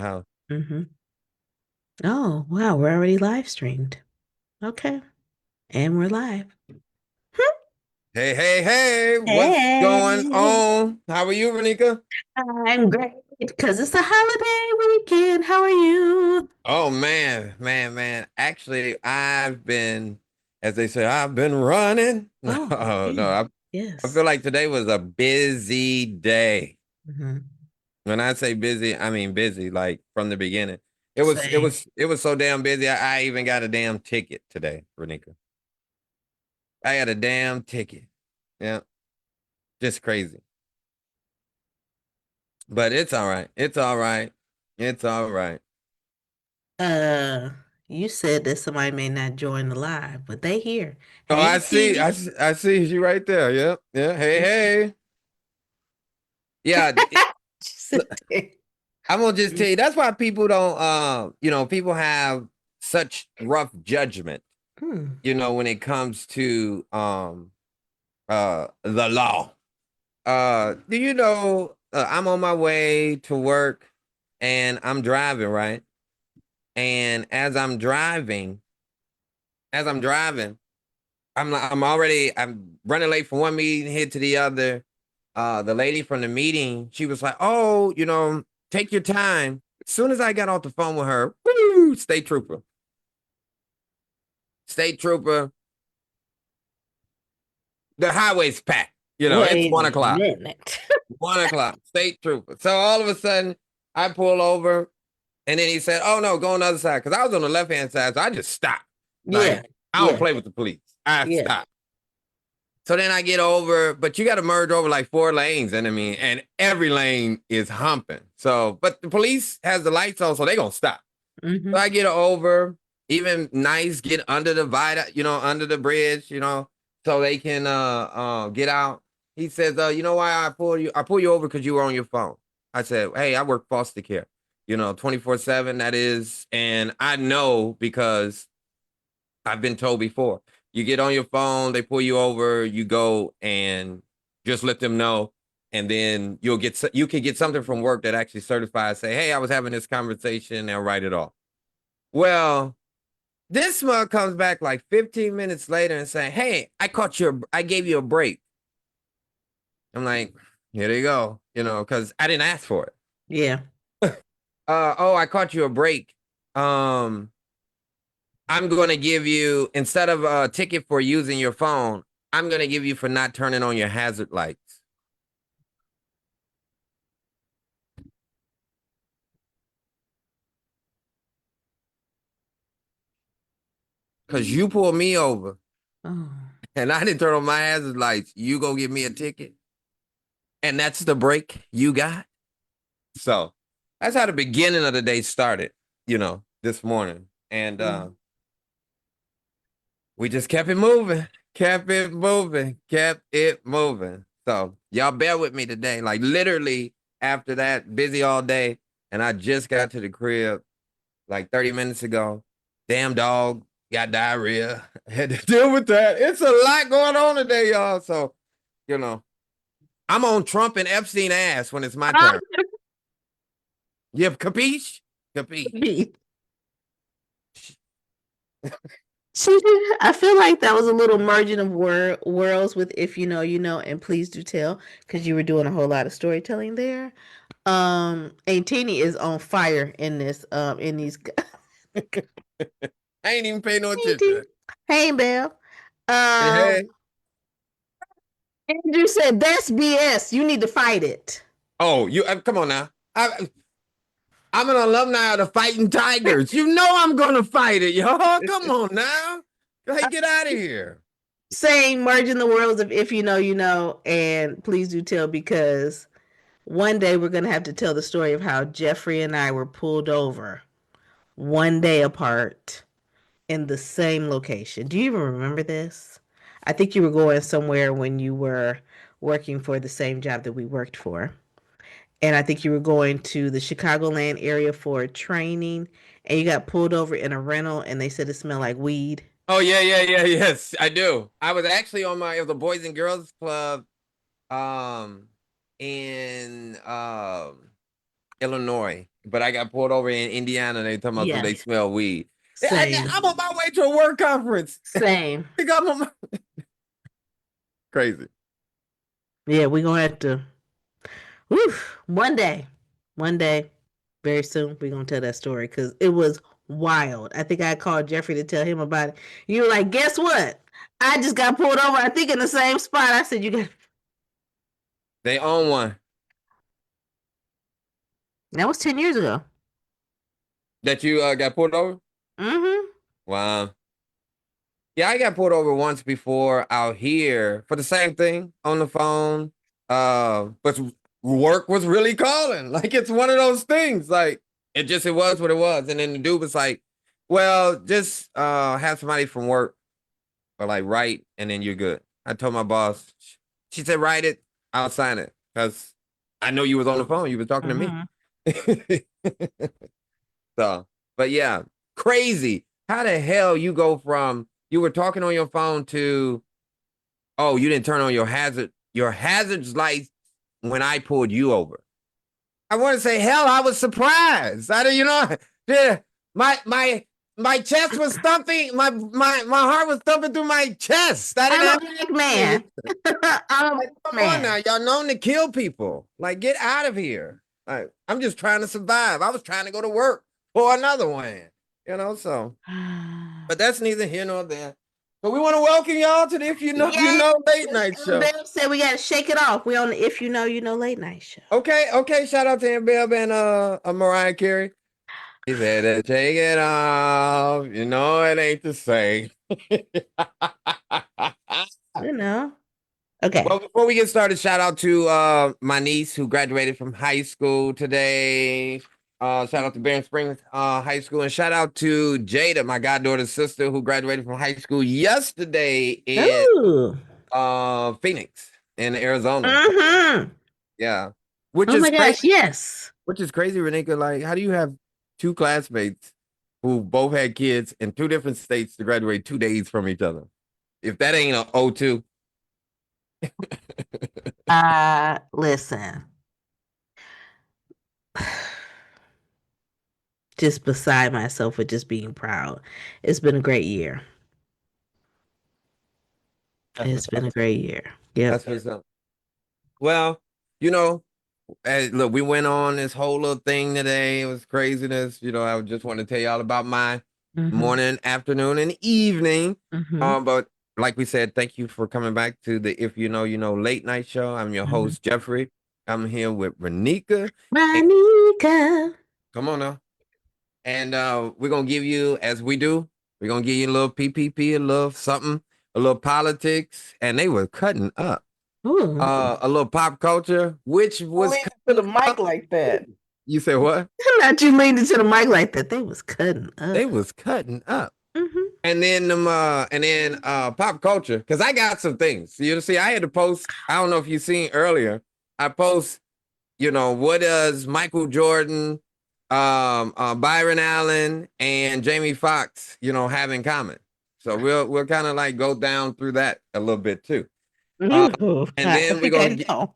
house. Mm-hmm. Oh, wow, we're already live streamed. Okay. And we're live. Hey, hey, hey, what's going Hey, on? How are you, Renika? I'm great because it's a holiday weekend. How are you? Oh man. Actually, I've been, as they say, I've been running. No, Oh, no, okay. I feel Yes. like today was a busy day. Hmm. When I say busy, I mean busy, like from the beginning. Same. It was so damn busy. I even got a damn ticket today, Renika. I had a damn ticket. Yeah, just crazy. But it's all right. It's all right. It's all right. Uh, you said that somebody may not join the live, but they here. Oh, Hey, I see. Teeny. I see you right there. Yep. Yeah. Hey, hey. Yeah. She said that. I'm gonna just tell you that's why people don't people have such rough judgment, Hmm. when it comes to the law. Do you know I'm on my way to work and I'm driving, right? And as I'm driving, I'm running late from one meeting here to the other. The lady from the meeting, she was like, "Oh, take your time." As soon as I got off the phone with her, woo, state trooper, the highway's packed. It's Wait one a o'clock, minute. 1 o'clock, state trooper. So all of a sudden, I pull over, and then he said, "Oh no, go on the other side," because I was on the left hand side, so I just stopped. Yeah. Like I don't Yeah. play with the police. I Yeah. stopped. So then I get over, but you got to merge over like 4 lanes, and I mean, and every lane is humping. So, but the police has the lights on, so they gonna stop. So Hmm. I get over, even nice, get under the viaduct, under the bridge, so they can get out. He says, you know why I pull you over because you were on your phone. I said, hey, I work foster care, 24/7, that is, and I know because I've been told before. You get on your phone, they pull you over, you go and just let them know, and then you can get something from work that actually certifies. Say, hey, I was having this conversation, and write it off. Well, this mug comes back like 15 minutes later and saying, hey, I gave you a break. I'm like, here they go, because I didn't ask for it. Yeah. Oh, I caught you a break. Um, I'm going to give you, instead of a ticket for using your phone, I'm going to give you for not turning on your hazard lights. Because you pulled me over Oh. and I didn't turn on my hazard lights. You go give me a ticket. And that's the break you got. So that's how the beginning of the day started, this morning. And we just kept it moving, kept it moving, kept it moving. So y'all bear with me today. Like literally after that, busy all day. And I just got to the crib like 30 minutes ago. Damn dog got diarrhea. Had to deal with that. It's a lot going on today, y'all. So, you know, I'm on Trump and Epstein ass when it's my turn. You have capiche? Capiche. See, I feel like that was a little merging of worlds with if you know, you know, and please do tell because you were doing a whole lot of storytelling there. And Teeny is on fire in this, in these. I ain't even pay no Hey, Teeny. attention. Hey, Belle. Hey, Um, hey. Andrew said that's BS. You need to fight it. Oh, come on now. I'm an alumni of the Fighting Tigers. You know I'm gonna fight it, y'all. Come on now. Like, get out of here. Saying merging the worlds of if you know, you know, and please do tell because one day we're gonna have to tell the story of how Jeffrey and I were pulled over one day apart in the same location. Do you even remember this? I think you were going somewhere when you were working for the same job that we worked for. And I think you were going to the Chicagoland area for training and you got pulled over in a rental and they said it smelled like weed. Oh yes, I do. I was actually it was a Boys and Girls Club um in Illinois. but I got pulled over in Indiana. And they talking about Yeah, they smell weed. same, I'm on my way to a work conference. same. I think I'm on my crazy. Yeah, we're gonna have to. Woof, one day, very soon, we're gonna tell that story because it was wild. I think I called Jeffrey to tell him about it. You were like, guess what? I just got pulled over. I think in the same spot. I said, you got. They own one That was 10 years ago. that you got pulled over. Mm-hmm. Wow. Yeah, I got pulled over once before out here for the same thing on the phone. But work was really calling. Like it's one of those things. Like it was what it was. And then the dude was like, "Well, just have somebody from work or like write, and then you're good." I told my boss. She said, "Write it. I'll sign it because I know you was on the phone. You was talking to me." Mm-hmm. So, but yeah, crazy. How the hell you go from you were talking on your phone to oh, you didn't turn on your hazards lights when I pulled you over. I want to say hell, I was surprised. I don't, yeah, my my my chest was thumping, my heart was thumping through my chest. I didn't I'm a have black any. man. I'm a Like, black come on now, man. y'all known to kill people. Like, get out of here. Like, I'm just trying to survive. I was trying to go to work for another one, so. But that's neither here nor there. So we want to welcome y'all to the If You Know, You Yes, Know late night show. Bell said we gotta shake it off. We on the If You Know, You Know late night show. Okay, okay. Shout out to Ambell and Mariah Carey. He said to shake it off. You know it ain't the same. You know. Okay. Well, before we get started, shout out to my niece who graduated from high school today. Shout out to Barron Springs High School, and shout out to Jada, my goddaughter's sister, who graduated from high school yesterday in Ooh. Phoenix in Arizona. Mm-hmm. Yeah, which Oh is my crazy. gosh, yes. Which is crazy, Renika. Like, how do you have two classmates who both had kids in two different states to graduate 2 days from each other? If that ain't a O2, Listen. Just beside myself with just being proud. It's been a great year. that's what's It's been up. a great year. That's Yep. what's up. Well, you know, look, we went on this whole little thing today. It was craziness. I just want to tell y'all about my Mm-hmm. morning, afternoon, and evening. Mm-hmm. But like we said, thank you for coming back to the If You Know, You Know late night show. I'm your Mm-hmm. host, Jeffrey. I'm here with Renika. And Monica. come on now. And we're gonna give you, as we do, we're gonna give you a little PPP, a little something, a little politics, and they were cutting up. Ooh. A little pop culture, which was Leaning to the cutting mic up. like that. You said what? Not you leaning to the mic like that. They was cutting They up. was cutting up. Mm-hmm. And then pop culture, because I got some things. You see, I had to post. I don't know if you seen earlier. I post, what does Michael Jordan, Byron Allen, and Jamie Foxx, have in common? So we'll kind of like go down through that a little bit too. Uh, Ooh, and I then we're think I gonna know.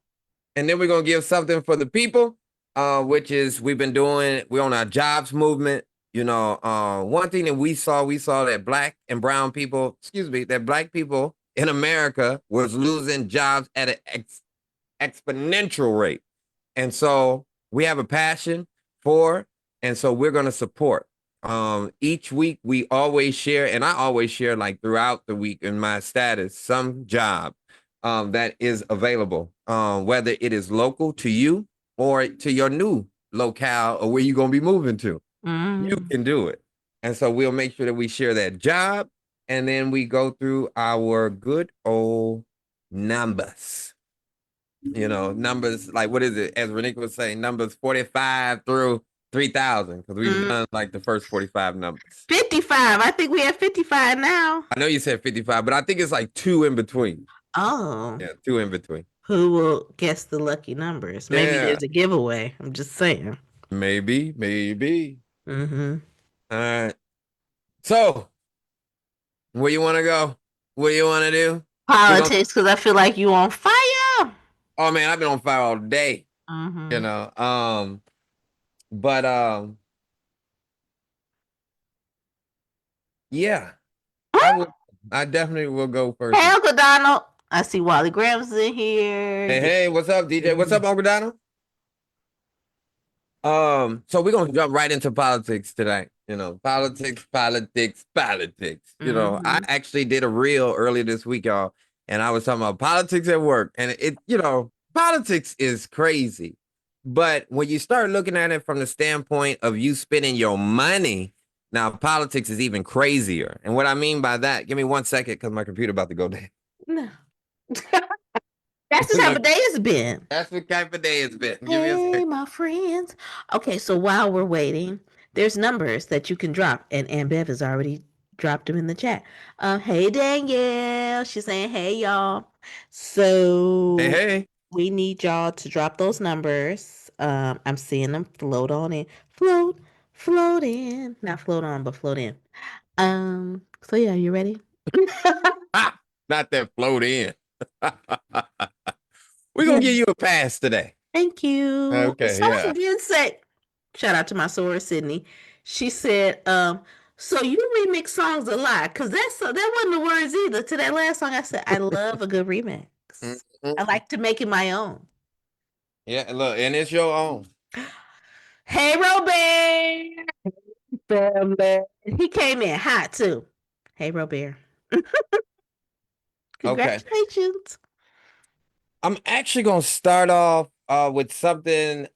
and then we're gonna give something for the people, which is we're on our jobs movement. One thing that we saw that black and brown people, excuse me, that black people in America was losing jobs at an exponential rate. And so we have a passion for, and so we're going to support. Each week we always share, and I always share like throughout the week in my status, some job that is available, whether it is local to you or to your new locale or where you're going to be moving to. You Mm. can do it. And so we'll make sure that we share that job, and then we go through our good old numbers. Numbers like what is it? As Renika was saying, numbers 45 through 3,000, because we've Mm. done like the first 45 numbers. 55. I think we have 55 now. I know you said 55, but I think it's like two in between. Oh. Yeah, two in between. Who will guess the lucky numbers? Maybe Yeah, there's a giveaway. I'm just saying. maybe, maybe. Mm-hmm. All right. So, where you want to go? What do you want to do? We're gonna. Politics, because I feel like you on fire. Oh man, I've been on fire all day. You Mm-hmm. know. But yeah, I will. I definitely will go first. Hey, Uncle Donald. I see Wally Grams in here. Hey, hey, what's up, DJ? What's up, Uncle Donald? So we're gonna jump right into politics today. Politics, politics, politics. I Mm-hmm. actually did a reel earlier this week, y'all, and I was talking about politics at work. And politics is crazy. But when you start looking at it from the standpoint of you spending your money, now politics is even crazier. And what I mean by that, give me 1 second because my computer about to go dead. No. That's the type Look, of day it's been. that's what type of day it's been. Give me a Hey, second. my friends. Okay, so while we're waiting, there's numbers that you can drop, and Bev has already dropped them in the chat. Hey, Danielle. She's saying, hey, y'all. Hey, So hey. we need y'all to drop those numbers. I'm seeing them float on in. Float, float in. Not float on, but float in. So yeah, you ready? Ah, not that float in. We're Yeah. gonna give you a pass today. Thank you. Okay, Someone yeah. did say, shout out to my soror Sydney. She said, so you remix songs a lot, because that wasn't the words either to that last song. I said, I love a good remix. I Mhm. like to make it my own. Yeah, look, and it's your own. Hey, Robert. Family. He came in hot too. Hey, Robert. Okay. Congratulations. I'm actually gonna start off with something.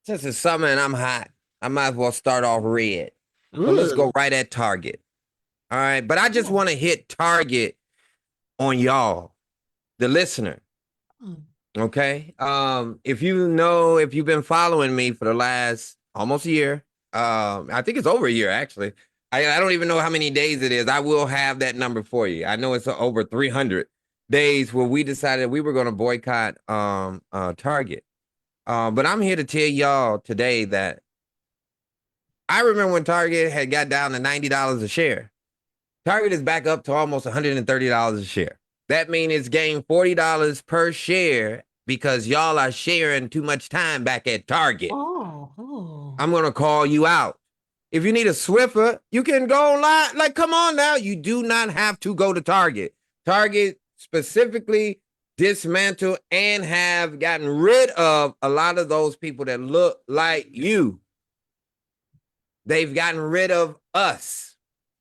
Since it's summer and I'm hot, I might as well start off red. So let's Ooh. go right at Target. All right. But I just Oh. want to hit Target on y'all, the listener. Okay. If you've been following me for the last almost a year, I think it's over a year actually. I don't even know how many days it is. I will have that number for you. I know it's over 300 days where we decided we were going to boycott Target. But I'm here to tell y'all today that I remember when Target had got down to $90 a share. Target is back up to almost $130 a share. That means it's gained $40 per share because y'all are sharing too much time back at Target. Oh, oh. I'm going to call you out. If you need a Swiffer, you can go online. Like, come on now. You do not have to go to Target. Target specifically dismantled and have gotten rid of a lot of those people that look like you. They've gotten rid of us,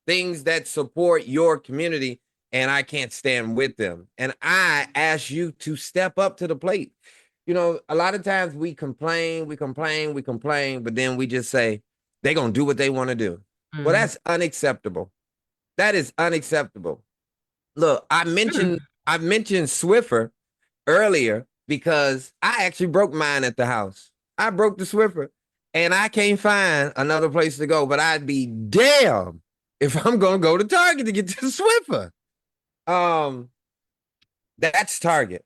things that support your community, and I can't stand with them. And I ask you to step up to the plate. A lot of times we complain, but then we just say they're going to do what they want to do. Well, Mm. that's unacceptable. That is unacceptable. Look, I mentioned Swiffer earlier because I actually broke mine at the house. I broke the Swiffer and I can't find another place to go, but I'd be damned if I'm going to go to Target to get to the Swiffer. That's Target.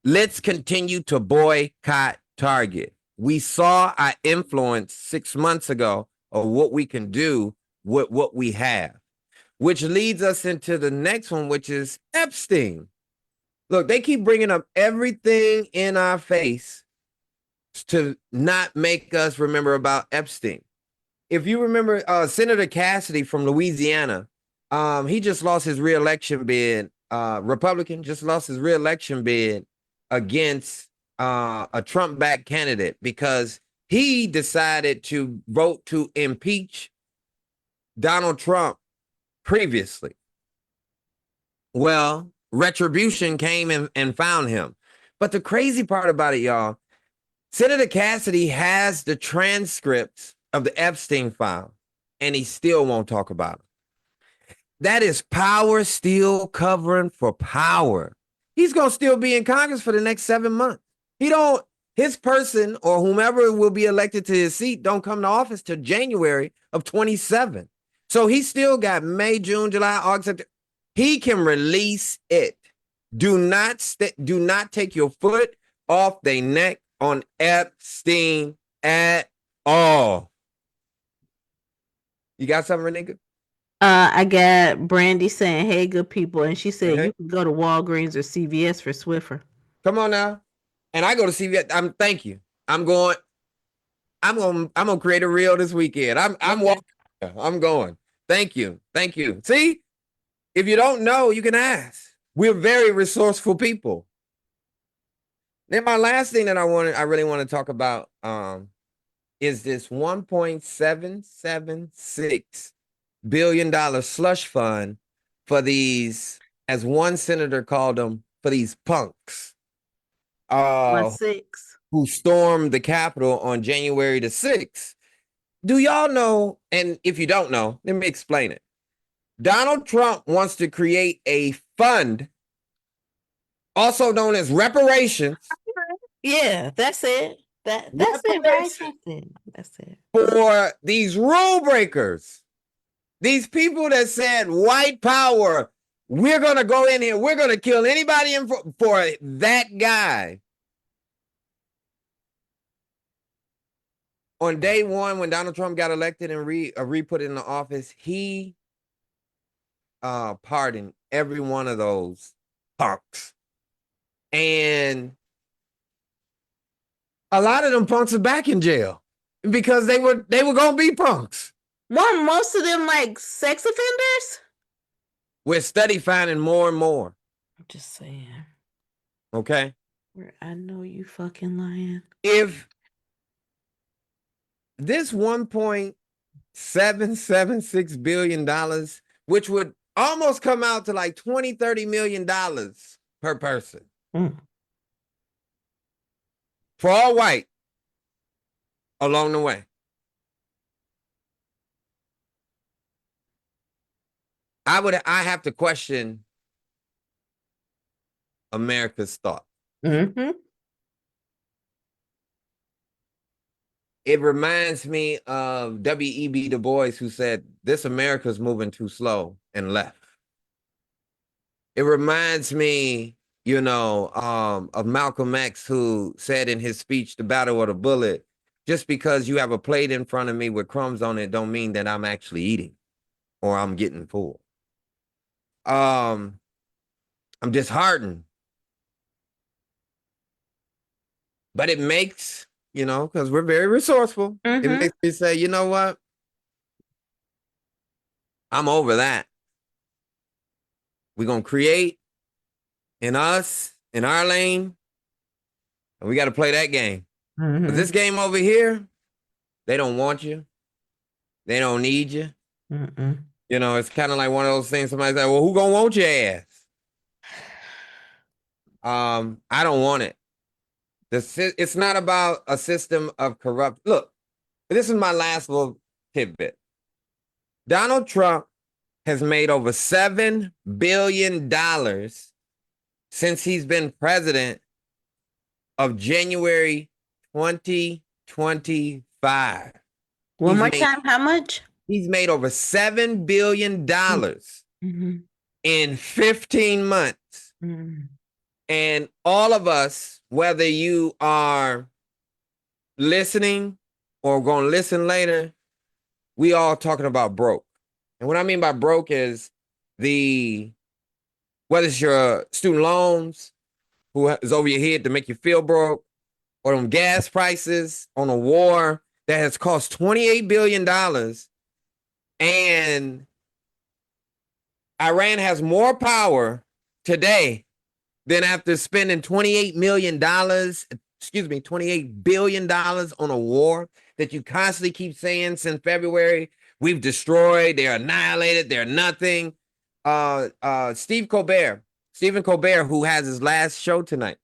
Let's continue to boycott Target. We saw our influence 6 months ago of what we can do with what we have, which leads us into the next one, which is Epstein. Look, they keep bringing up everything in our face to not make us remember about Epstein. If you remember Senator Cassidy from Louisiana, he just lost his reelection bid. Republican just lost his reelection bid against a Trump-backed candidate because he decided to vote to impeach Donald Trump previously. Well, retribution came and found him. But the crazy part about it, y'all, Senator Cassidy has the transcripts of the Epstein file, and he still won't talk about it. That is power still covering for power. He's going to still be in Congress for the next 7 months. His person or whomever will be elected to his seat don't come to office till January of 27. So he still got May, June, July, August, September. He can release it. Do not take your foot off their neck on Epstein at all. You got something, Renika? I got Brandy saying, "Hey, good people," and she said Uh-huh. you can go to Walgreens or CVS for Swiffer. Come on now. And I go to CVS. Thank you. I'm going. I'm gonna create a reel this weekend. I'm Okay. walking. I'm going. Thank you. Thank you. See, if you don't know, you can ask. We're very resourceful people. Then my last thing that I really want to talk about is this $1.776 billion slush fund for these, as one senator called them, for these punks One uh, six. who stormed the Capitol on January the 6th. Do y'all know? And if you don't know, let me explain it. Donald Trump wants to create a fund, also known as reparations, Yeah, that's it. That's it, right? reparations That's it. That's it. for these rule breakers. These people that said white power, we're going to go in here, we're going to kill anybody for that guy. On day one, when Donald Trump got elected and re-put in the office, he pardoned every one of those punks. And a lot of them punks are back in jail because they were gonna be punks. Weren't most of them like sex offenders? We're study finding more and more. I'm just saying. Okay. I know you fucking lying. If this $1.776 billion, which would almost come out to like 20-30 million dollars per person Mm. for all white along the way. I have to question America's thought. Mm-hmm. It reminds me of W.E.B. Du Bois, who said, "This America's moving too slow," and left. It reminds me, of Malcolm X, who said in his speech, "The Battle of the Bullet," just because you have a plate in front of me with crumbs on it don't mean that I'm actually eating or I'm getting full. Um, I'm disheartened. But it makes, because we're very resourceful, it Mm-hmm. makes me say, you know what? I'm over that. We're going to create in us, in our lane, and we got to play that game. But Mm-hmm. this game over here, they don't want you. They don't need you. Mm-mm. It's kind of like one of those things somebody said, well, who going to want your ass? I don't want it. It's not about a system of corrupt. Look, this is my last little tidbit. Donald Trump has made over $7 billion since he's been president of January 2025. One He's more made time, how much? he's made over $7 billion Mm-hmm. in 15 months. Mm-hmm. And all of us, whether you are listening or going to listen later, we all talking about broke. And what I mean by broke is whether it's your student loans, who is over your head to make you feel broke, or them gas prices on a war that has cost $28 billion, and Iran has more power today than after spending $28 million, $28 billion on a war that you constantly keep saying since February, we've destroyed, they're annihilated, they're nothing. Stephen Colbert, who has his last show tonight,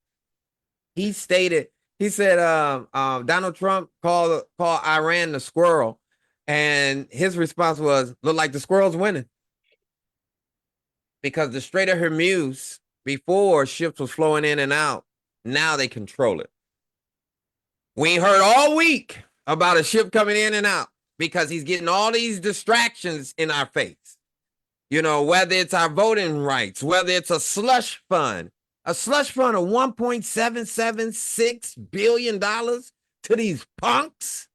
he said, Donald Trump called Iran the squirrel, and his response was, "Look like the squirrel's winning," because the Strait of Hormuz, before ships was flowing in and out, now they control it. We ain't heard all week about a ship coming in and out because he's getting all these distractions in our face. Whether it's our voting rights, whether it's a slush fund of $1.776 billion to these punks.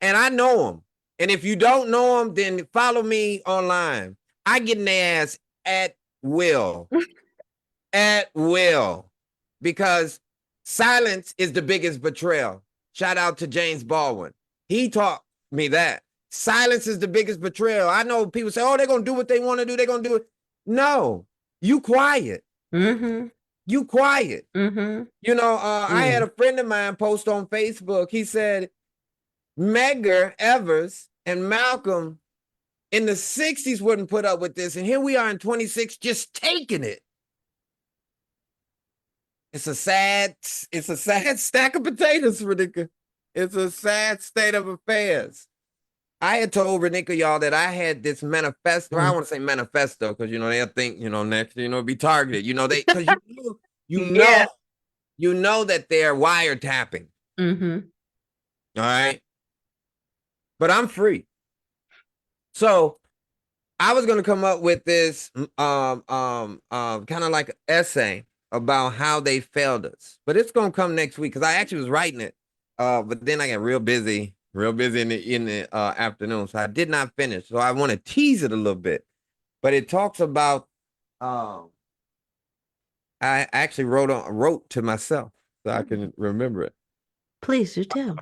And I know them. And if you don't know them, then follow me online. I get in their ass at will. At will. Because silence is the biggest betrayal. Shout out to James Baldwin. He taught me that silence is the biggest betrayal. I know people say, "Oh, they're gonna do what they want to do. They're gonna do it." No, you quiet. Mm-hmm. You quiet. Mm-hmm. I had Mm. a friend of mine post on Facebook. He said Medgar Evers and Malcolm in the 60s wouldn't put up with this. And here we are in 26 just taking it. It's a sad, it's a sad stack of potatoes, Renika. It's a sad state of affairs. I had told Renika, y'all, that I had this manifesto. I Mm. want to say manifesto because they'll think, next, be targeted. Because you Yeah. know, that they're wiretapping. Mm-hmm. All right. But I'm free. So I was gonna come up with this kind of like an essay about how they failed us, but it's gonna come next week because I actually was writing it, but then I got real busy in the afternoon, so I did not finish. So I want to tease it a little bit, but it talks about. I actually wrote to myself so I can remember it. Please do tell.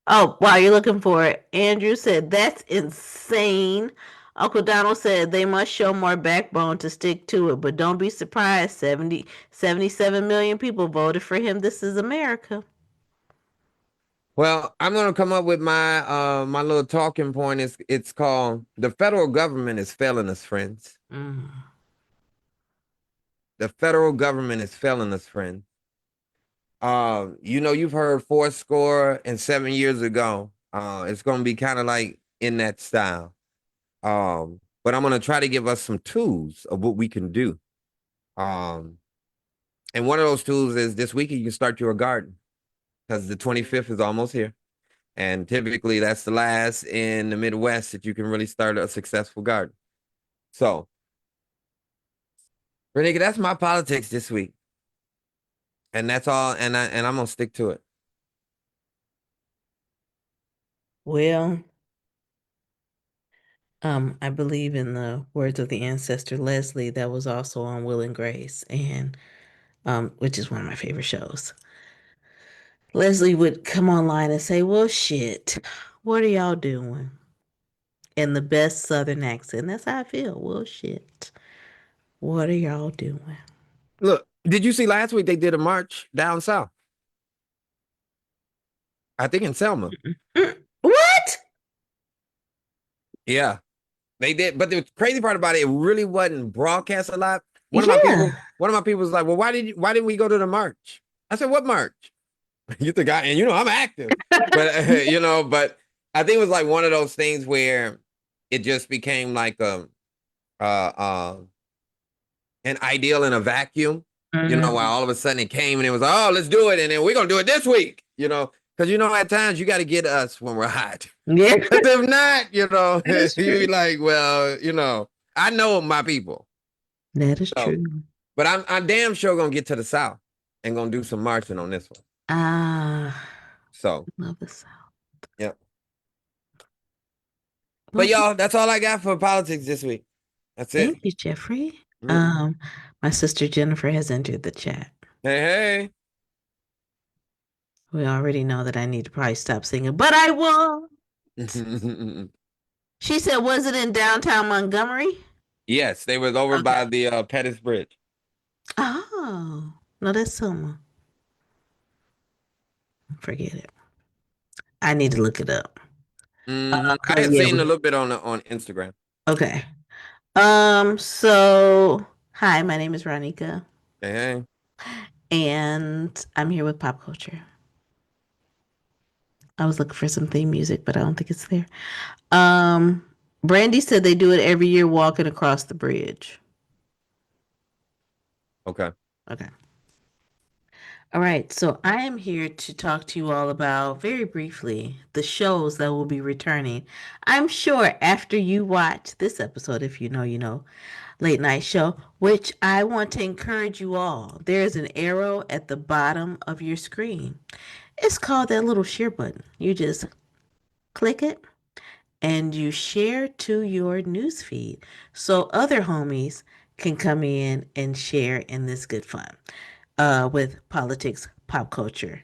Oh, while you're looking for it, Andrew said, that's insane. Uncle Donald said they must show more backbone to stick to it, but don't be surprised. 77 million people voted for him. This is America. Well, I'm gonna come up with my little talking point. It's called the federal government is failing us, friends. Mm. The federal government is failing us, friends. You've heard 4 score and 7 years ago. It's gonna be kind of like in that style. But I'm gonna try to give us some tools of what we can do. Um, and one of those tools is this week you can start your garden because the 25th is almost here. And typically that's the last in the Midwest that you can really start a successful garden. So, Renika, that's my politics this week. And that's all, and I'm gonna stick to it. Well, I believe in the words of the ancestor Leslie that was also on Will and Grace, and which is one of my favorite shows. Leslie would come online and say, "Well, shit, what are y'all doing?" In the best Southern accent. That's how I feel. Well, shit, what are y'all doing? Look, did you see last week they did a march down south? I think in Selma. What? Yeah, they did. But the crazy part about it, it really wasn't broadcast a lot. Yeah. One of my people was like, "Well, why didn't we go to the march?" I said, "What march?" You think and I'm active, but but I think it was like one of those things where it just became like uh, uh, an ideal in a vacuum. While Mm. all of a sudden it came and it was, oh, let's do it, and then we're gonna do it this week. Because at times you got to get us when we're hot. Yeah, Because if not, that is you be true. like, well, I know my people. That is So, true. but I'm damn sure gonna get to the South and gonna do some marching on this one. Ah, So, love the South. yeah. But Well, y'all, that's all I got for politics this week. That's it. thank you, Jeffrey. Mm. My sister Jennifer has entered the chat. Hey, We already know that I need to probably stop singing, but I won't. hey. She said, was it in downtown Montgomery? Yes, they was over Okay. by the Pettis Bridge. Oh, no, that's Selma. Forget it. I need to look it up. I Because had yeah, seen a little bit on Instagram. okay. So hi, my name is Ronika, Hey, hey. and I'm here with pop culture. I was looking for some theme music, but I don't think it's there. Um, Brandy said they do it every year walking across the bridge. Okay. Okay. All right. So I am here to talk to you all about, very briefly, the shows that will be returning. I'm sure after you watch this episode, if you know, you know, late night show, which I want to encourage you all. There's an arrow at the bottom of your screen. It's called that little share button. You just click it and you share to your newsfeed so other homies can come in and share in this good fun. with politics, pop culture,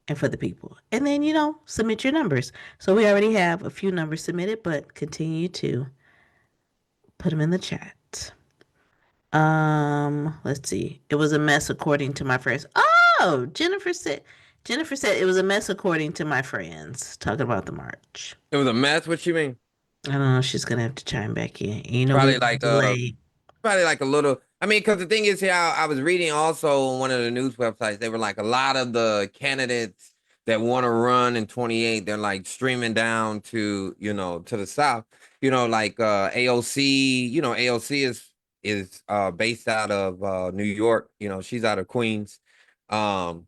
and for the people. And then, submit your numbers. So we already have a few numbers submitted, but continue to put them in the chat. Let's see. It was a mess according to my friends. Oh, Jennifer said it was a mess according to my friends. Talking about the march. It was a mess. What you mean? I don't know. She's gonna have to chime back in. We're Probably like delayed. probably like a little. I mean, because the thing is, here I was reading also on one of the news websites. They were like a lot of the candidates that want to run in 28. They're like streaming down to to the south. Like AOC. AOC is based out of New York. She's out of Queens. Um,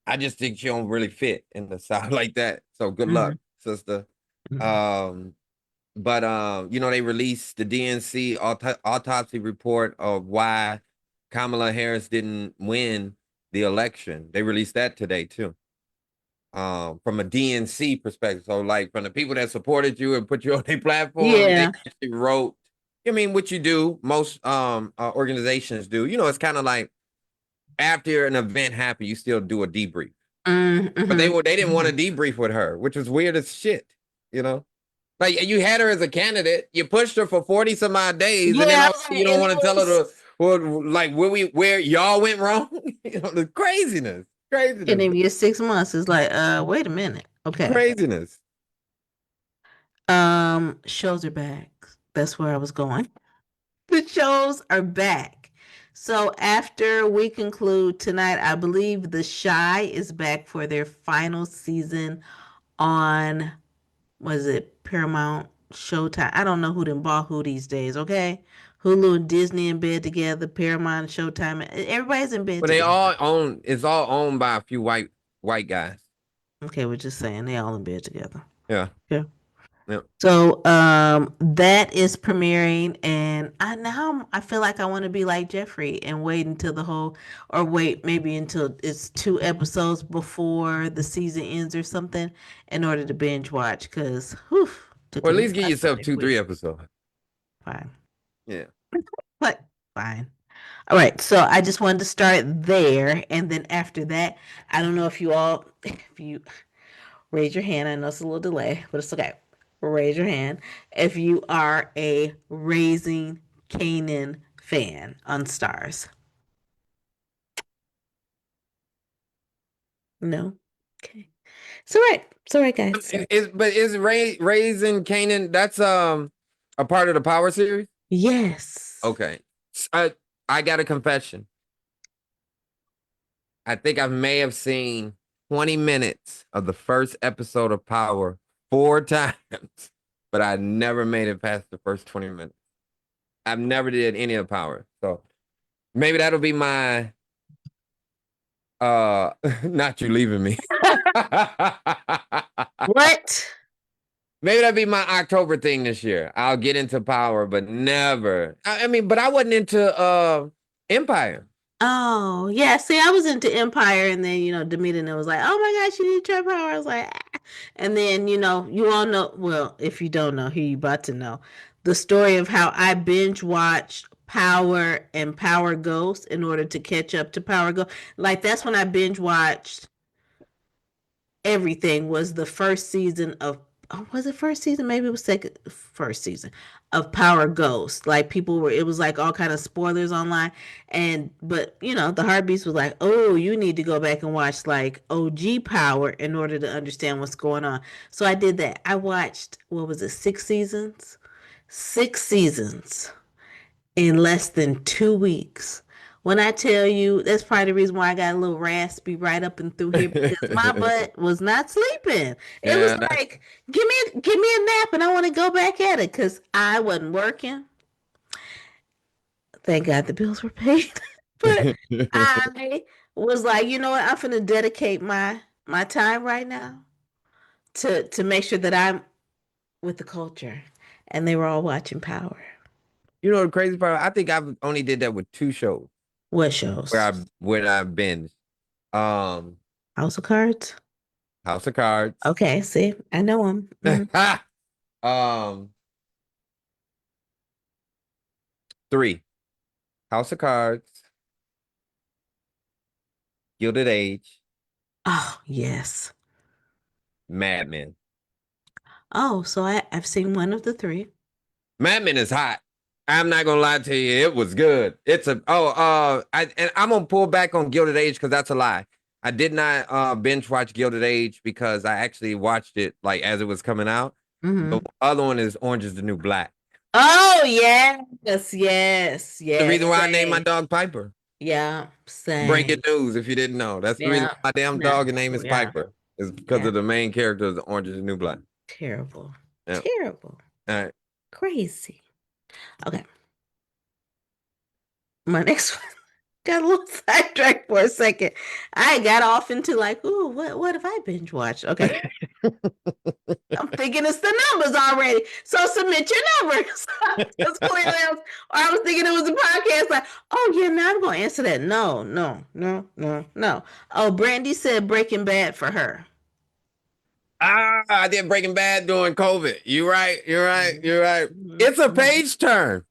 I just think she don't really fit in the south like that. So good luck, Mhm, sister. mhm. Um, but they released the DNC autopsy report of why Kamala Harris didn't win the election. They released that today too. From a DNC perspective. So like from the people that supported you and put you on their platform, they Yeah. actually wrote, I mean, what you do, most organizations do. It's kind of like after an event happened, you still do a debrief. But Mm-hmm. they didn't want to Hmm. debrief with her, which was weird as shit, you know? Like you had her as a candidate, you pushed her for 40 some odd days, and then Yeah, I all was you like, don't and want it to tell her was like where y'all went wrong. The craziness, couldn't craziness, even get 6 months. It's like, wait a minute. Okay. craziness. Shows are back. That's where I was going. The shows are back. So after we conclude tonight, I believe The Shy is back for their final season on, was it Paramount, Showtime? I don't know who them bought who these days, okay? Hulu and Disney in bed together, Paramount, Showtime. Everybody's in bed But they together. all own. It's all owned by a few white guys. Okay, we're just saying they all in bed together. Yeah, Yeah. yeah. So that is premiering, and I feel like I want to be like Jeffrey and wait until the whole, or wait maybe until it's 2 episodes before the season ends or something in order to binge watch, because whew, took Or a at new least give life for yourself me two, quick. 3 episodes. Fine, Yeah. but fine. All right, so I just wanted to start there, and then after that, I don't know if you all, if you raise your hand. I know it's a little delay, but it's okay. Raise your hand if you are a Raising Canaan fan on Stars. No? Okay. It's all right, guys. But is Raising Canaan? That's a part of the Power series. Yes. Okay. I got a confession. I think I may have seen 20 minutes of the first episode of Power 4 times, but I never made it past the first 20 minutes. I've never did any of Power. So maybe that'll be my not you leaving me. What? Maybe that'll be my October thing this year. I'll get into Power, but never. I mean, but I wasn't into Empire. Oh, yeah. See, I was into Empire, and then, Demeter was like, oh my gosh, you need to try Power. I was like, ah. And then, you all know, well, if you don't know, here you about to know the story of how I binge watched Power and Power Ghost in order to catch up to Power Ghost. Like, that's when I binge watched everything. Was the first season of, oh, was it first season? Maybe it was first season of Power Ghost. Like, people were, it was like all kind of spoilers online. And but the Heartbeats was like, oh, you need to go back and watch like OG Power in order to understand what's going on. So I did that. I watched, what was it, 6 seasons? 6 seasons in less than 2 weeks. When I tell you, that's probably the reason why I got a little raspy right up and through here, because my butt was not sleeping. It was Yeah, that's like, give me a nap, and I want to go back at it because I wasn't working. Thank God the bills were paid, but I was like, you know what? I'm gonna dedicate my time right now to make sure that I'm with the culture, and they were all watching Power. the crazy part. I think I've only did that with 2 shows What where shows? I when I binged. Um, House of Cards. House of Cards. Okay, see, I know him. um, 3 House of Cards. Gilded Age, Oh, yes. Mad Men. Oh, so I've seen one of the three. Mad Men is hot. I'm not gonna lie to you, it was good. I'm gonna pull back on Gilded Age because that's a lie. I did not binge watch Gilded Age because I actually watched it like as it was coming out. The Hmm. other one is Orange is the New Black. Oh, yes, yes, The yes. reason why I named my Same. dog Piper. Yeah, Breaking same. news if you didn't know. That's the reason Yeah. why my damn No. dog name is Yeah. Piper. Is because Yeah. of the main character of the Orange is the New Black. Terrible. Yeah. Terrible. All right. Crazy. Okay. My next one got a little sidetracked for a second. I got off into like, ooh, what if I binge watch? Okay. I'm thinking it's the numbers already. So submit your numbers. Because clearly I was thinking it was a podcast. Like, oh yeah, now I'm gonna answer that. No, no, no, no, no. Oh, Brandy said Breaking Bad for her. I did Breaking Bad during COVID. You right. You're right. Mhm, You're right. mhm, It's a mhm. page turn.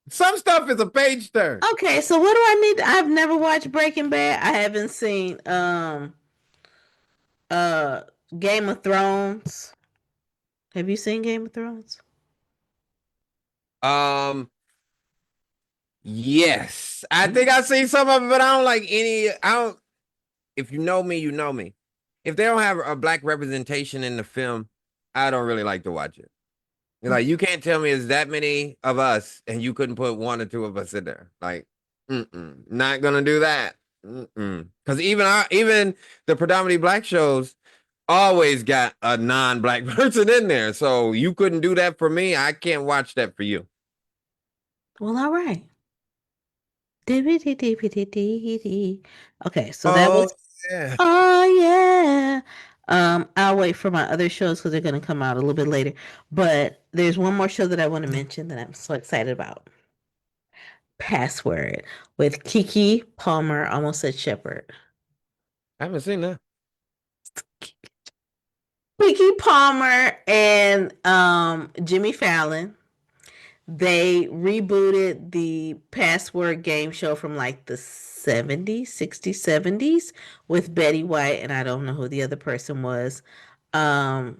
Some stuff is a page turn. Okay, so what do I need? I've never watched Breaking Bad. I haven't seen uh Game of Thrones. Have you seen Game of Thrones? Um, yes. I think Mm. I see some of it, but I don't like any. I don't. If you know me, you know me. If they don't have a black representation in the film, I don't really like to watch it. Like you can't tell me it's that many of us and you couldn't put one or two of us in there. Like, not gonna do that. Because even the predominantly black shows always got a non-black person in there. So you couldn't do that for me. I can't watch that for you. Well, all right. Okay, so that Oh was yeah. oh yeah. I'll wait for my other shows because they're gonna come out a little bit later. But there's one more show that I want to mention that I'm so excited about. Password with Kiki Palmer, almost said Shepherd. I haven't seen that. Kiki Palmer and Jimmy Fallon. They rebooted the Password game show from like the 70s, 60s, 70s with Betty White, and I don't know who the other person was. Um,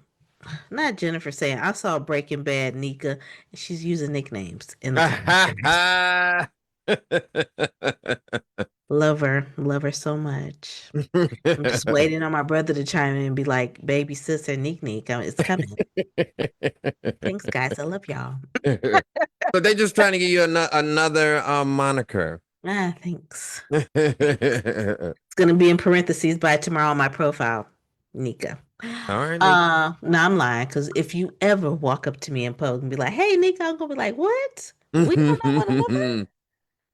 Not Jennifer saying I saw Breaking Bad Nika, and she's using nicknames in the comments. Love her so much. I'm just waiting on my brother to chime in and be like, baby sister Nick Nick, it's coming. Thanks, guys. I love y'all. So they just trying to give you another moniker. Ah, thanks. All It's gonna be in parentheses by tomorrow on my profile, Nika. right, Nick. No, I'm lying because if you ever walk up to me in public and be like, "Hey, Nika," I'm gonna be like, "What? We don't know one another."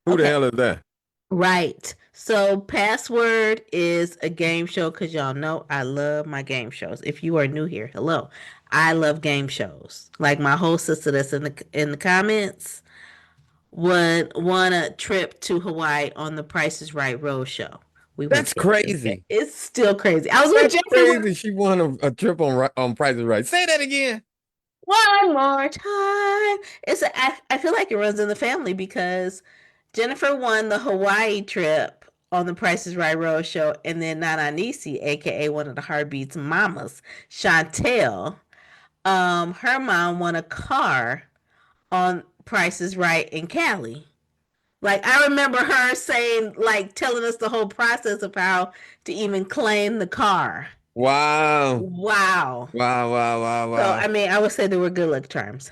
Who the Okay, hell is that? right. So, Password is a game show because y'all know I love my game shows. If you are new here, hello. I love game shows. Like my whole sister that's in the comments would want a trip to Hawaii on the Price is Right Road show. We went That's together. crazy. It's still crazy. I was with That's Jeffrey crazy. She won a trip on Price is Right. Say that again. one more time. I feel like it runs in the family because Jennifer won the Hawaii trip on the Price is Right Road show, and then Nana Nisi, aka one of the Heartbeats mamas, Chantel, her mom won a car on Price is Right in Cali. Like I remember her saying, like telling us the whole process of how to even claim the car. Wow. Wow. Wow, wow, wow, So wow. I mean, I would say they were good luck charms.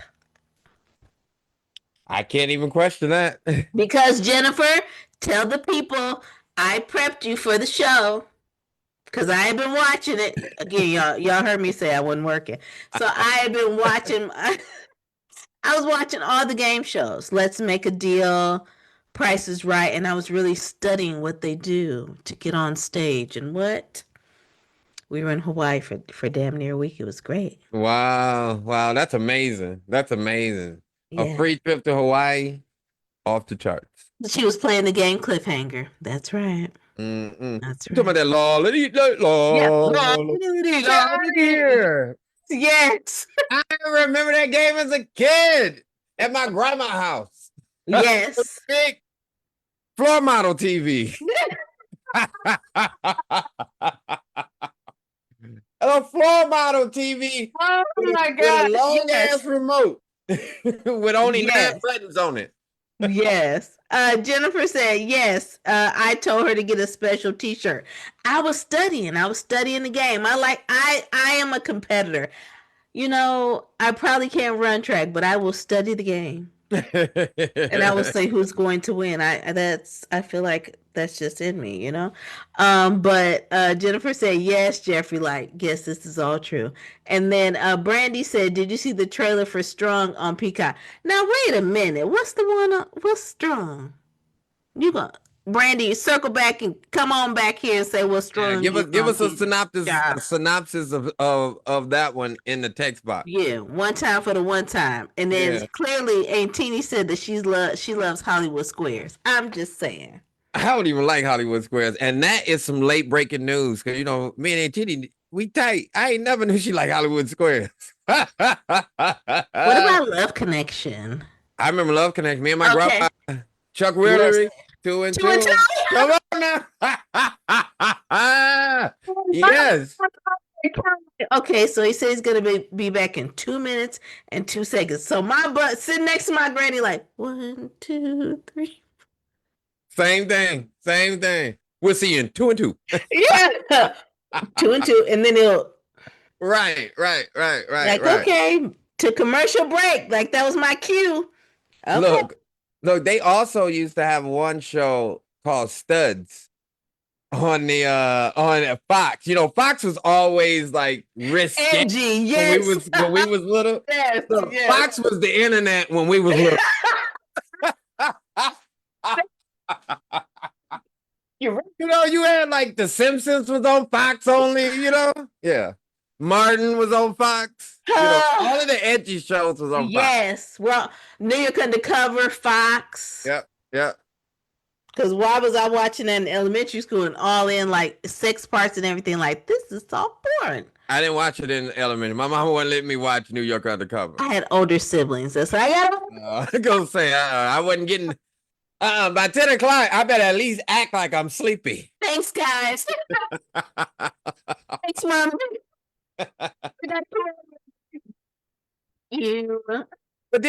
I can't even question that. Because Jennifer, tell the people I prepped you for the show because I have been watching it. Again, y'all heard me say I wasn't working. So I have been watching I was watching all the game shows. Let's Make a Deal, Price is Right, and I was really studying what they do to get on stage and what. We were in Hawaii for damn near a week. It was great. Wow. Wow. That's amazing. That's amazing. A Yeah. free trip to Hawaii off the charts. She was playing the game Cliffhanger. That's right. Mm-mm. That's You talking about right. that law? Yeah. Get out of here. Yes. I remember that game as a kid at my grandma's house. Yes. Big floor model TV. A floor model TV Oh my with a gosh, long ass yes, remote with only nine yes. buttons on it. Yes. Jennifer said, yes. I told her to get a special t-shirt. I was studying. I was studying the game. I am a competitor. I probably can't run track, but I will study the game. And I will say who's going to win. I feel like that's just in me, you know. But Jennifer said, yes, Jeffrey, like, yes, this is all true. And then Brandy said, did you see the trailer for Strong on Peacock? Now wait a minute. What's Strong? You go Brandy, circle back and come on back here and say what's Yeah, Strong is give on us a Peacock. synopsis of that one in the text box. Yeah, one time for the one time. And then Yeah. clearly Aunt Teeny said that she loves Hollywood Squares. I'm just saying. I don't even like Hollywood Squares, and that is some late breaking news because me and Aunt Titty, we tight. I ain't never knew she like Hollywood Squares. What I about Love Connection? remember Love Connect. Me and my Okay. grandma, Chuck Yes. Willery, two and Two and two. Come on now. Yes. two. Okay, so he said he's gonna be back in 2 minutes and 2 seconds. So my butt sitting next to my granny, like 1, 2, 3. Same thing. Same thing. We'll see you in two and two. Yeah. 2 and 2. And then he'll Right. like, okay, to commercial break. Like that was my cue. Okay. Look, they also used to have one show called Studs on the on Fox. Fox was always like risque Angie, yes. when we was little. Yes, So yes. Fox was the internet when we was little. You're right. You had like The Simpsons was on Fox only. Yeah. Martin was on Fox. All of the edgy shows was on Fox. Yes. Well, New York Undercover, Fox. Yep. Because why was I watching that in elementary school and all in like 6 parts and everything? Like, this is so boring. I didn't watch it in elementary. My mama wouldn't let me watch New York Undercover. I had older siblings. That's I got. I gonna say I wasn't getting. By 10 o'clock, I better at least act like I'm sleepy. Thanks, guys. Thanks, mom. You But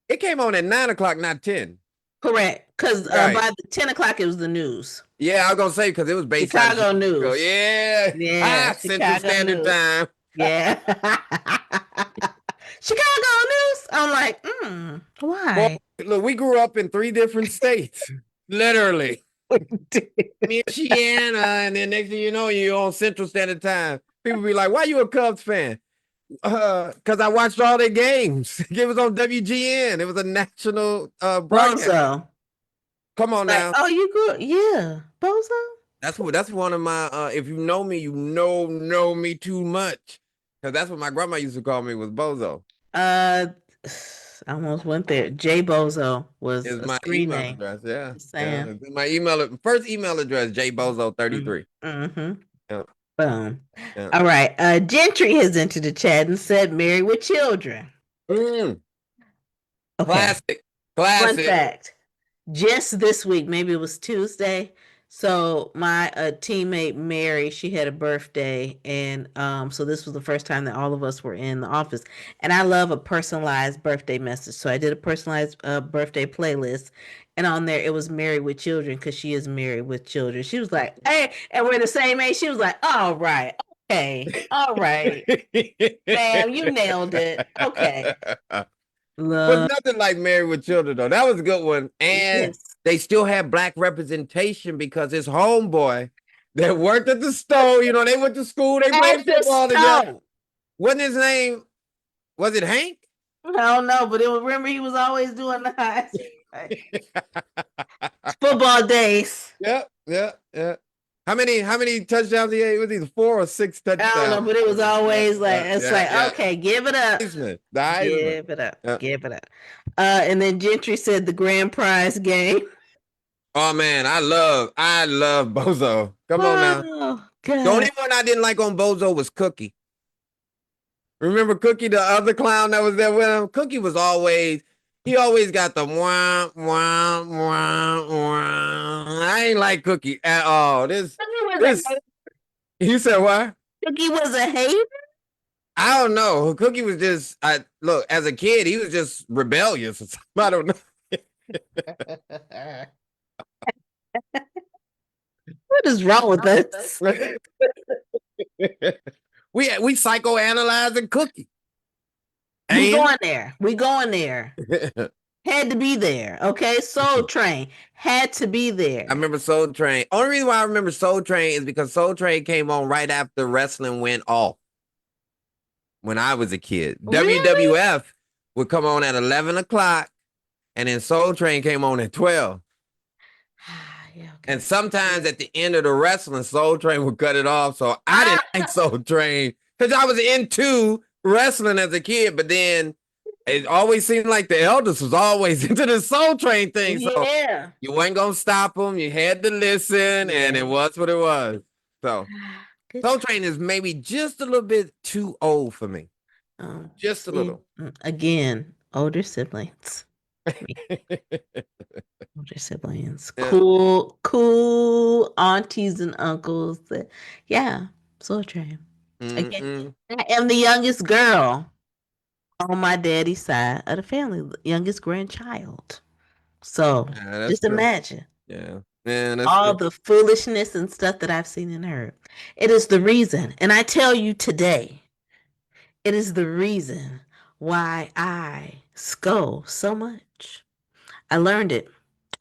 it came on at 9 o'clock, not 10. correct? Because Right. by the 10 o'clock it was the news. Yeah, I was gonna say because it was based Chicago on news. Yeah. Yeah, Central Chicago Standard news. Time. Yeah. Chicago news. I'm like, why? Well, look, we grew up in 3 different states. Literally. Michiana, and then next thing you know, you're on Central Standard Time. People be like, why you a Cubs fan? Because I watched all their games. It was on WGN. It was a national broadcast. Bozo. Come on Like, now. oh, you grew, yeah, Bozo. That's one of my if you know me, you know me too much. Because that's what my grandma used to call me was Bozo. I almost went there. J Bozo was Is a my screen email name. address. Yeah. Just saying. My first email address, jbozo33. Mm-hmm. Yeah. Boom. Yeah. All right. Gentry has entered the chat and said, "Married with children." Mm. Okay. Classic. Fun fact. Just this week, maybe it was Tuesday. So my teammate Mary, she had a birthday, and so this was the first time that all of us were in the office. And I love a personalized birthday message, so I did a personalized birthday playlist, and on there it was married with children because she is married with children. She was like, "Hey," and we're the same age. She was like, "All right, okay, all right, bam, you nailed it. Okay, Was love, nothing like Married with Children though. That was a good one, and yes, they still had black representation because his homeboy that worked at the store. They went to school, they at played the football together. stone." Wasn't his name? Was it Hank? I don't know, but remember he was always doing the highs. Football days. Yeah. How many touchdowns he had? It was either 4 or 6 touchdowns. I don't know, but it was always Yeah. okay, give it up. The Give Heisman. it up. Yeah. Give it up. And then Gentry said the grand prize game. Oh man, I love Bozo. Come on now. Oh, The only God. one I didn't like on Bozo was Cookie. Remember Cookie, the other clown that was there with him? Cookie was always, He always got the wah wah wah wah. I ain't like Cookie at all. Cookie was a This. You said what? Cookie was a hater. I don't know. Cookie was just. I look as a kid. He was just rebellious. I don't know. What is wrong with us? we psychoanalyzing Cookie. We And going there. We going there. Had to be there. Okay. Soul Train had to be I there. remember Soul Train. Only reason why I remember Soul Train is because Soul Train came on right after wrestling went off when I was a kid. Really? WWF would come on at 11 o'clock, and then Soul Train came on at 12. Yeah, And okay. sometimes at the end of the wrestling, Soul Train would cut it off. So I didn't like Soul Train because I was into wrestling as a kid, but then it always seemed like the elders was always into the Soul Train thing. So Yeah. you wasn't gonna stop them. You had to listen, and it Yeah. was what it was. So Good Soul time. Train is maybe just a little bit too old for me. Just a See, little. again, older siblings. Older siblings. Yeah. Cool, cool aunties and uncles. Yeah, Soul Train. Again, Mm-mm. I am the youngest girl on my daddy's side of the family, the youngest grandchild. So Yeah, that's just true. imagine Yeah. Yeah, that's all true. the foolishness and stuff that I've seen and heard. It is the reason, and I tell you today, it is the reason why I scold so much. I learned it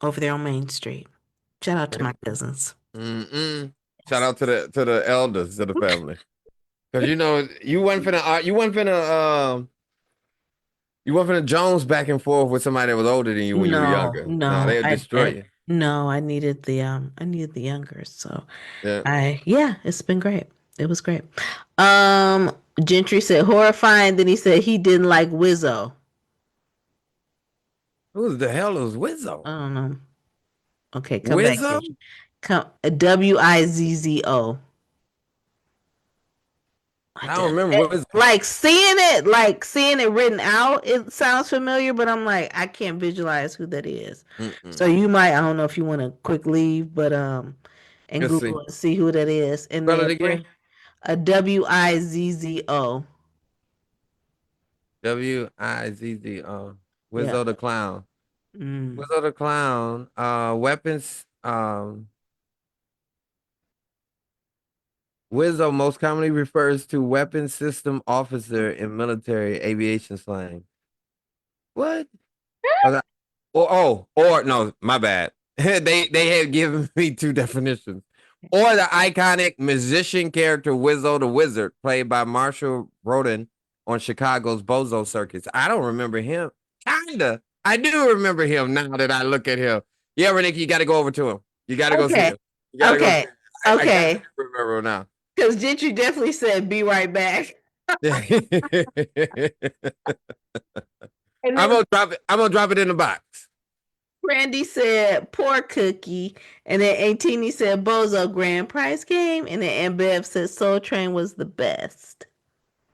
over there on Main Street. Shout out to my cousins. Mm-mm. Shout Yes. out to the elders of the family. Cause you know you wasn't finna Jones back and forth with somebody that was older than you when you were No, younger. No, no, they'll destroy you. no, I needed the younger. So Yeah. yeah, it's been great. It was great. Um, Gentry said horrifying. Then he said he didn't like Wizzo. Who the hell is I Wizzo? don't know. Okay, come back, Wizzo? Gentry. Come Wizzo. I I don't did remember it. Wizzo. Like seeing it written out, it sounds familiar, but I'm like, I can't visualize who that is. So Mm-mm. you might, I don't know if you want to quick leave, but and Let's see. Google and see who that is, and Spell then it bring again. a Wizzo. Wizzo. Yeah. Wizzo the clown. Mm. Wizzo the clown. Weapons. Wizzo most commonly refers to weapons system officer in military aviation slang. What? Okay. Or no, my bad. They had given me two definitions. Or the iconic musician character Wizzo the Wizard, played by Marshall Roden on Chicago's Bozo Circus. I don't remember him. Kinda. I do remember him now that I look at him. Yeah, Renick, you got to go over to him. You got to go see Okay. him. You got to go see Okay. him. I kind Okay. of remember him now. Because Gentry definitely said, "Be right back." And I'm then gonna drop it. I'm gonna drop it in the box. Randy said, "Poor Cookie." And then 18 said, "Bozo Grand Prize Game." And then Bev said, "Soul Train was the best."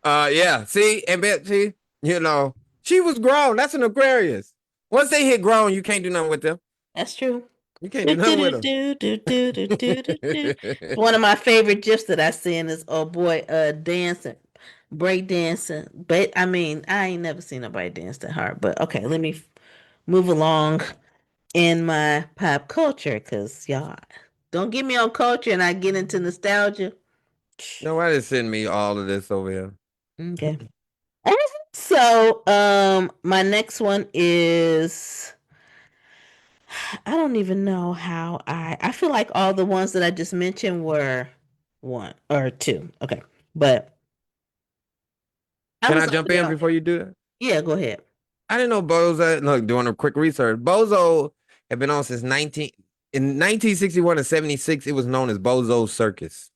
Yeah. See, and bet see, you know, she was grown. That's an Aquarius. Once they hit grown, you can't do nothing with them. That's true. You can't Do, do nothing do, with do, them. do, do, do, do, do, do, do. One of my favorite gifs that I seen is oh boy, dancing, break dancing. But I mean, I ain't never seen nobody dance that hard. But okay, let me move along in my pop culture because y'all don't get me on culture and I get into nostalgia. Nobody send me all of this over here. Okay. So, my next one is I don't even know how I feel like all the ones that I just mentioned were one or two. Okay. But I Can was I over jump there. in before you do that? Yeah, go ahead. I didn't know Bozo. Look, doing a quick research. Bozo had been on since 1961 to 76. It was known as Bozo Circus.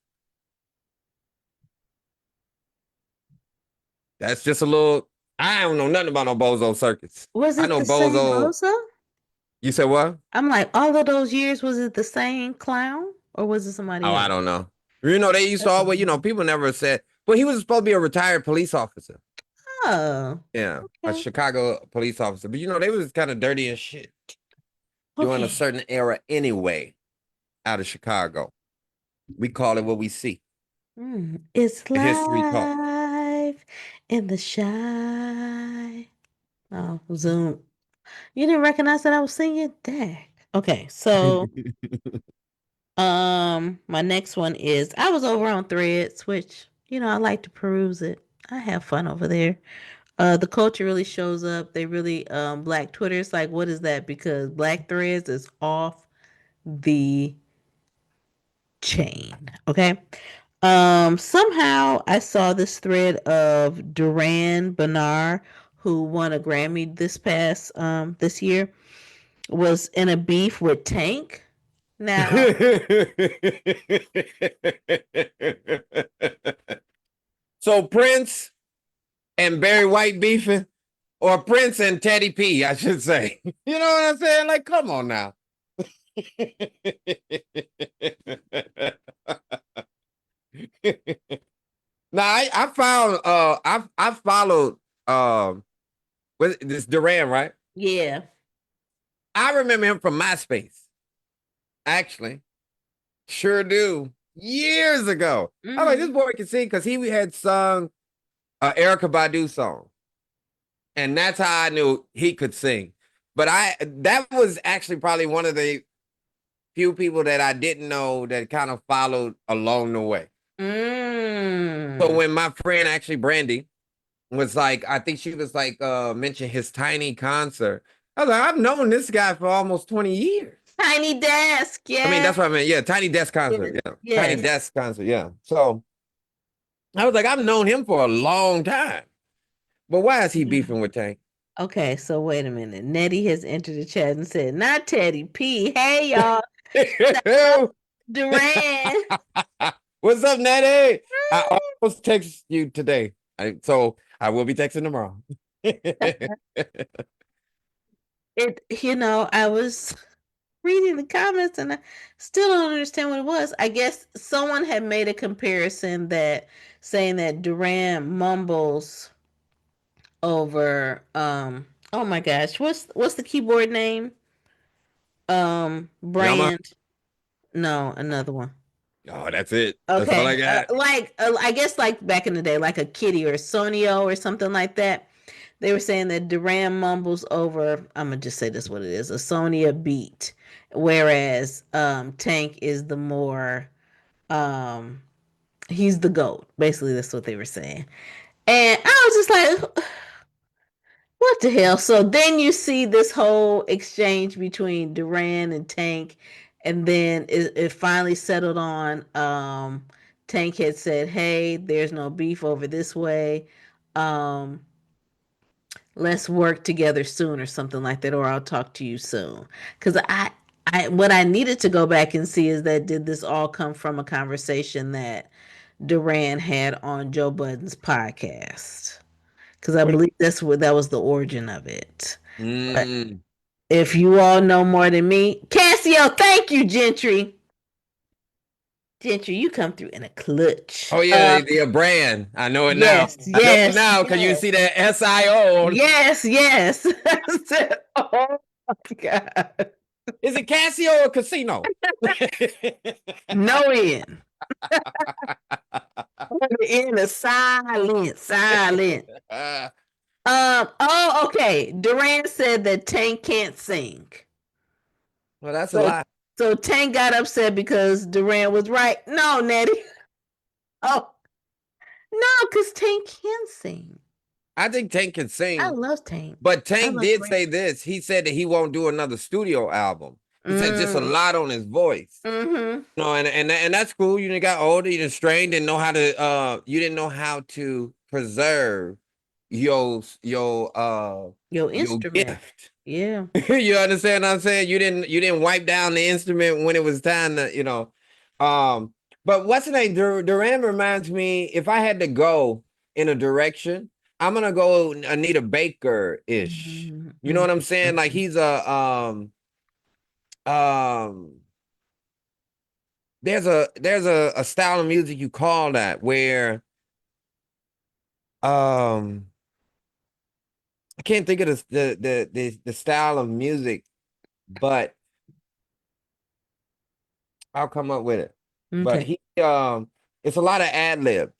That's just a little. I don't know nothing about no Bozo Circus. Was I it know the same Bozo. Bosa? You said what? I'm like, all of those years, was it the same clown or was it Oh, somebody I else? don't know. You know, they used to That's always, people never said, well, he was supposed to be a retired police officer. Oh, Yeah, a okay. Chicago police officer. But they was kind of dirty and shit during a Okay. certain era anyway. Out of Chicago, we call it what we see. It's History talk. live in the shy. Oh, Zoom. You didn't recognize that I was singing? Dang. Okay, so my next one is I was over on Threads, which, I like to peruse it. I have fun over there. The culture really shows up. They really Black Twitter is like, what is that? Because Black Threads is off the chain. Okay. Somehow I saw this thread of Duran Bernard, who won a Grammy this year, was in a beef with Tank. Now, So Prince and Barry White beefing, or Prince and Teddy P, I should say. You know what I'm saying? Like, come on now. Now I found I followed this Duran, right? yeah. I remember him from MySpace. Actually, sure do. Years ago. I'm like, this Hmm. boy can sing because he had sung Erica Badu song. And that's how I knew he could sing. But that was actually probably one of the few people that I didn't know that kind of followed along the way. So Mm. when my friend actually Brandy was like, I think she was like mentioned his tiny concert. I was like, I've known this guy for almost 20 years. Tiny desk. I mean, Yeah. that's what I meant. Yeah, tiny desk Yes. concert. Yeah. Tiny Yes. desk concert. Yeah. So I was like, I've known him for a long time. But why is he beefing with Tank? Okay, so wait a minute. Nettie has entered the chat and said, not Teddy P. Hey, y'all. Duran. What's up, Natty? I almost text you today. So I will be texting tomorrow. I was reading the comments and I still don't understand what it was. I guess someone had made a comparison that saying that Duran mumbles over oh my gosh, what's the keyboard name? Yama? Brand. No, another one. Oh, that's it. That's all I Okay, got. I guess like back in the day, like a Kitty or Sonio or something like that. They were saying that Duran mumbles over. I'm gonna just say this what it is, a Sonia beat, whereas Tank is the more um he's the goat. Basically, that's what they were saying, and I was just like, what the hell? So then you see this whole exchange between Duran and Tank, and then it finally settled on Tank had said, "Hey, there's no beef over this way. Um, let's work together soon, or something like that, or I'll talk to you soon." Because what I needed to go back and see is that did this all come from a conversation that Duran had on Joe Budden's podcast? Because I What? believe that was the origin of it. But Mm. if you all know more than me, Cassio, thank you, Gentry. Gentry, you come through in a clutch. Oh yeah, the brand. I know it now. Yes, I know it yes, now because you yes, see that SIO. yes, yes. I said, oh my god, Is it Casio or Casino? no end. The end is silent, silent. Oh, okay. Duran said that Tank can't sing. Well, that's a So lie. so Tank got upset because Duran was right. No, Nettie. Oh, no, because Tank can sing. I think Tank can I sing. love Tank. But I Tank love did Duran. say this. He said that he won't do another studio album. He said just a Mm. lot on his voice. Mm-hmm. No, and that's cool. You done got older, you done strained, didn't know how to you didn't know how to preserve Your your instrument. gift. Yeah. You understand what I'm saying? You didn't wipe down the instrument when it was time to. But what's the name? Duran reminds me, if I had to go in a direction, I'm gonna go Anita Baker-ish. You know Mm-hmm. what I'm saying? Like he's um there's a style of music you call that where um I can't think of the style of music, but I'll come up with it. But Okay. it's a lot of ad libs.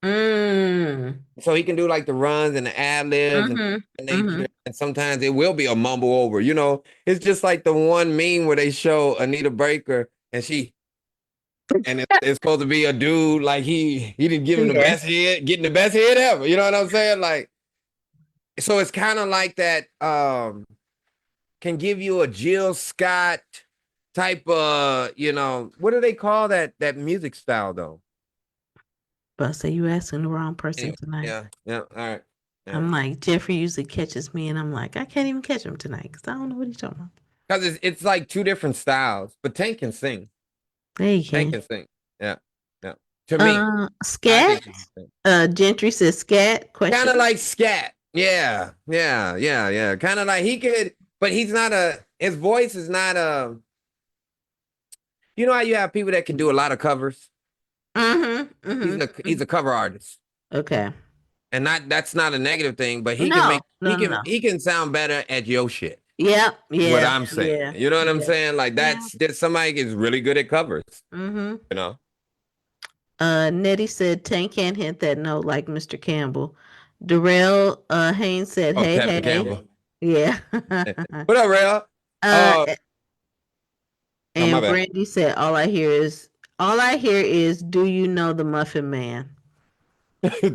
Mm. So he can do like the runs and the ad libs and Mm-hmm. nature. Mm-hmm. And sometimes it will be a mumble over. It's just like the one meme where they show Anita Baker and it's supposed to be a dude like he didn't give him the Yeah. best head, getting the best head ever. You know what I'm saying? Like, so it's kind of like that. Can give you a Jill Scott type of, what do they call that music style though? But say you asking the wrong person Anyway, tonight. yeah, all right, yeah. I'm like, Jeffrey usually catches me, and I'm like, I can't even catch him tonight because I don't know what he's talking about. Because it's like two different styles, but Tank can sing. There you Tank can. can sing. Yeah, yeah. To me, I Scat. think he can sing. Gentry says scat Kind question. of like scat. Yeah, yeah, yeah, yeah. Kind of like he could, but he's not a. His voice is not a. You know how you have people that can do a lot of covers. Mm-hmm. He's Mm-hmm. a cover artist, Okay. and that's not a negative thing. But he can No, make no, no, no. he can sound better at your shit. Yep. What Yeah. I'm saying, Yeah. you know what I'm Yeah. saying? Like Yeah. that's somebody is really good at covers. Mm-hmm. You know, Nettie said Tank can't hit that note like Mr. Campbell. Darrell Haynes said, oh "Hey, Captain hey." Campbell. Yeah. What up, Rail? uh, Uh, oh my and bad. Brandy said, all I hear is, do you know the Muffin Man?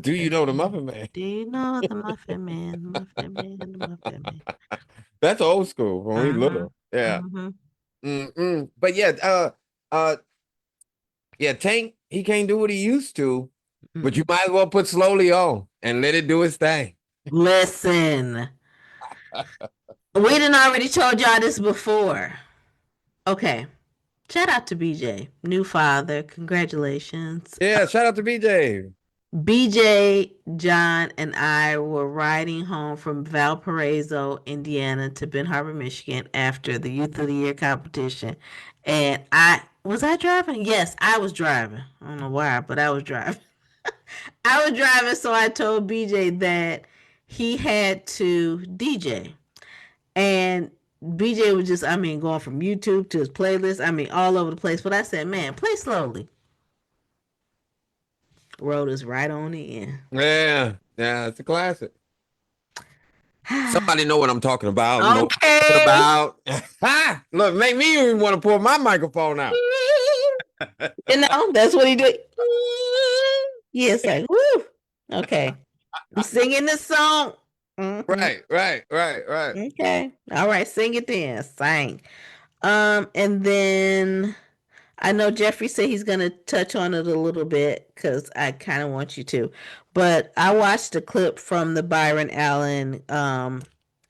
Do you know the Muffin Man? Do you know the Muffin Man? Muffin Man, the Muffin Man. That's old school when we Mm-hmm. little. Yeah. Mm-hmm. But yeah, yeah, Tank, he can't do what he used to, but you Mm-mm. might as well put slowly on and let it do its thing. Listen, we done already told y'all this before. Okay. Shout out to BJ, new father. Congratulations. Yeah, shout out to BJ. BJ, John, and I were riding home from Valparaiso, Indiana to Ben Harbor, Michigan after the Youth of the Year competition. And I driving? Yes, I was driving. I don't know why, but I was driving. I was driving, so I told BJ that he had to DJ. And BJ was just, going from YouTube to his playlist. All over the place. But I said, man, play slowly. Wrote us right on in. Yeah, yeah, it's a classic. Somebody know what I'm talking about. Know what I'm talking Okay. about. Ha! Look, make me even want to pull my microphone out. That's what he did. Yes, like, woo. Okay. I'm singing this song. Hmm. Right, right, right, right. Okay. All right, sing it then. Sing. And then I know Jeffrey said he's gonna touch on it a little bit because I kind of want you to. But I watched a clip from the Byron Allen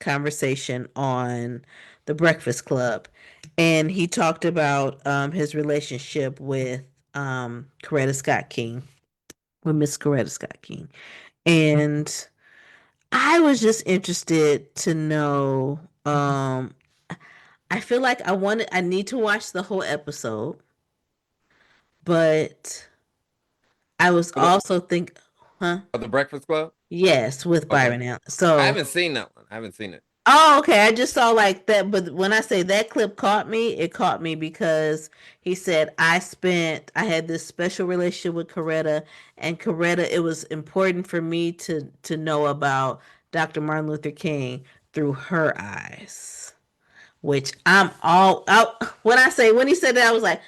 conversation on the Breakfast Club, and he talked about his relationship with Coretta Scott King, with Miss Coretta Scott King, and I was just interested to know. I feel like I need to watch the whole episode, but I was For the, also think, huh? for the Breakfast Club. Yes, with Okay, Byron Allen. I So, haven't seen that one. I haven't seen it. oh, okay. I just saw like that, but when I say that clip caught me, it caught me because he said I had this special relationship with Coretta, and Coretta, it was important for me to know about Dr. Martin Luther King through her eyes, which I'm all out. When he said that, I was like,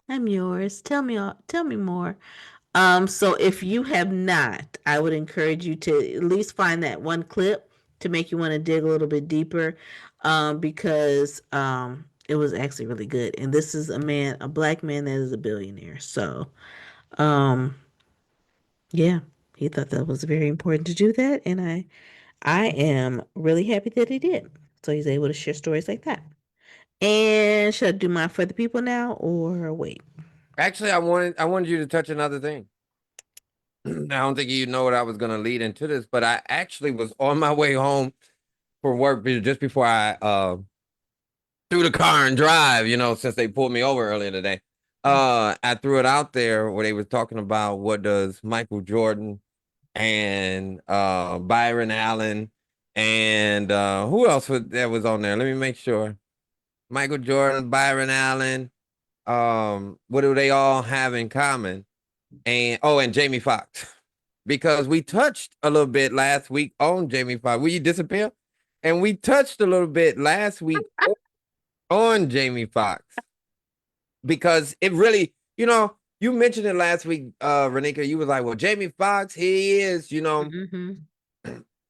I'm yours. Tell me more. So if you have not, I would encourage you to at least find that one clip to make you want to dig a little bit deeper, because it was actually really good. And this is a black man that is a billionaire. So, um, yeah, he thought that was very important to do that, and I am really happy that he did. So he's able to share stories like that. And should I do mine for the people now or wait? Actually, I wanted you to touch another thing. I don't think you know what I was going to lead into this, but I actually was on my way home for work just before I threw the car and drive. Since they pulled me over earlier today, I threw it out there where they was talking about what does Michael Jordan and Byron Allen And who else that was on there? Let me make sure. Michael Jordan, Byron Allen. What do they all have in common? And and Jamie Foxx. Because we touched a little bit last week on Jamie Foxx. Will you disappear? And we touched a little bit last week on Jamie Foxx because it really, you mentioned it last week, Renika. You was like, well, Jamie Foxx, he is, Hmm.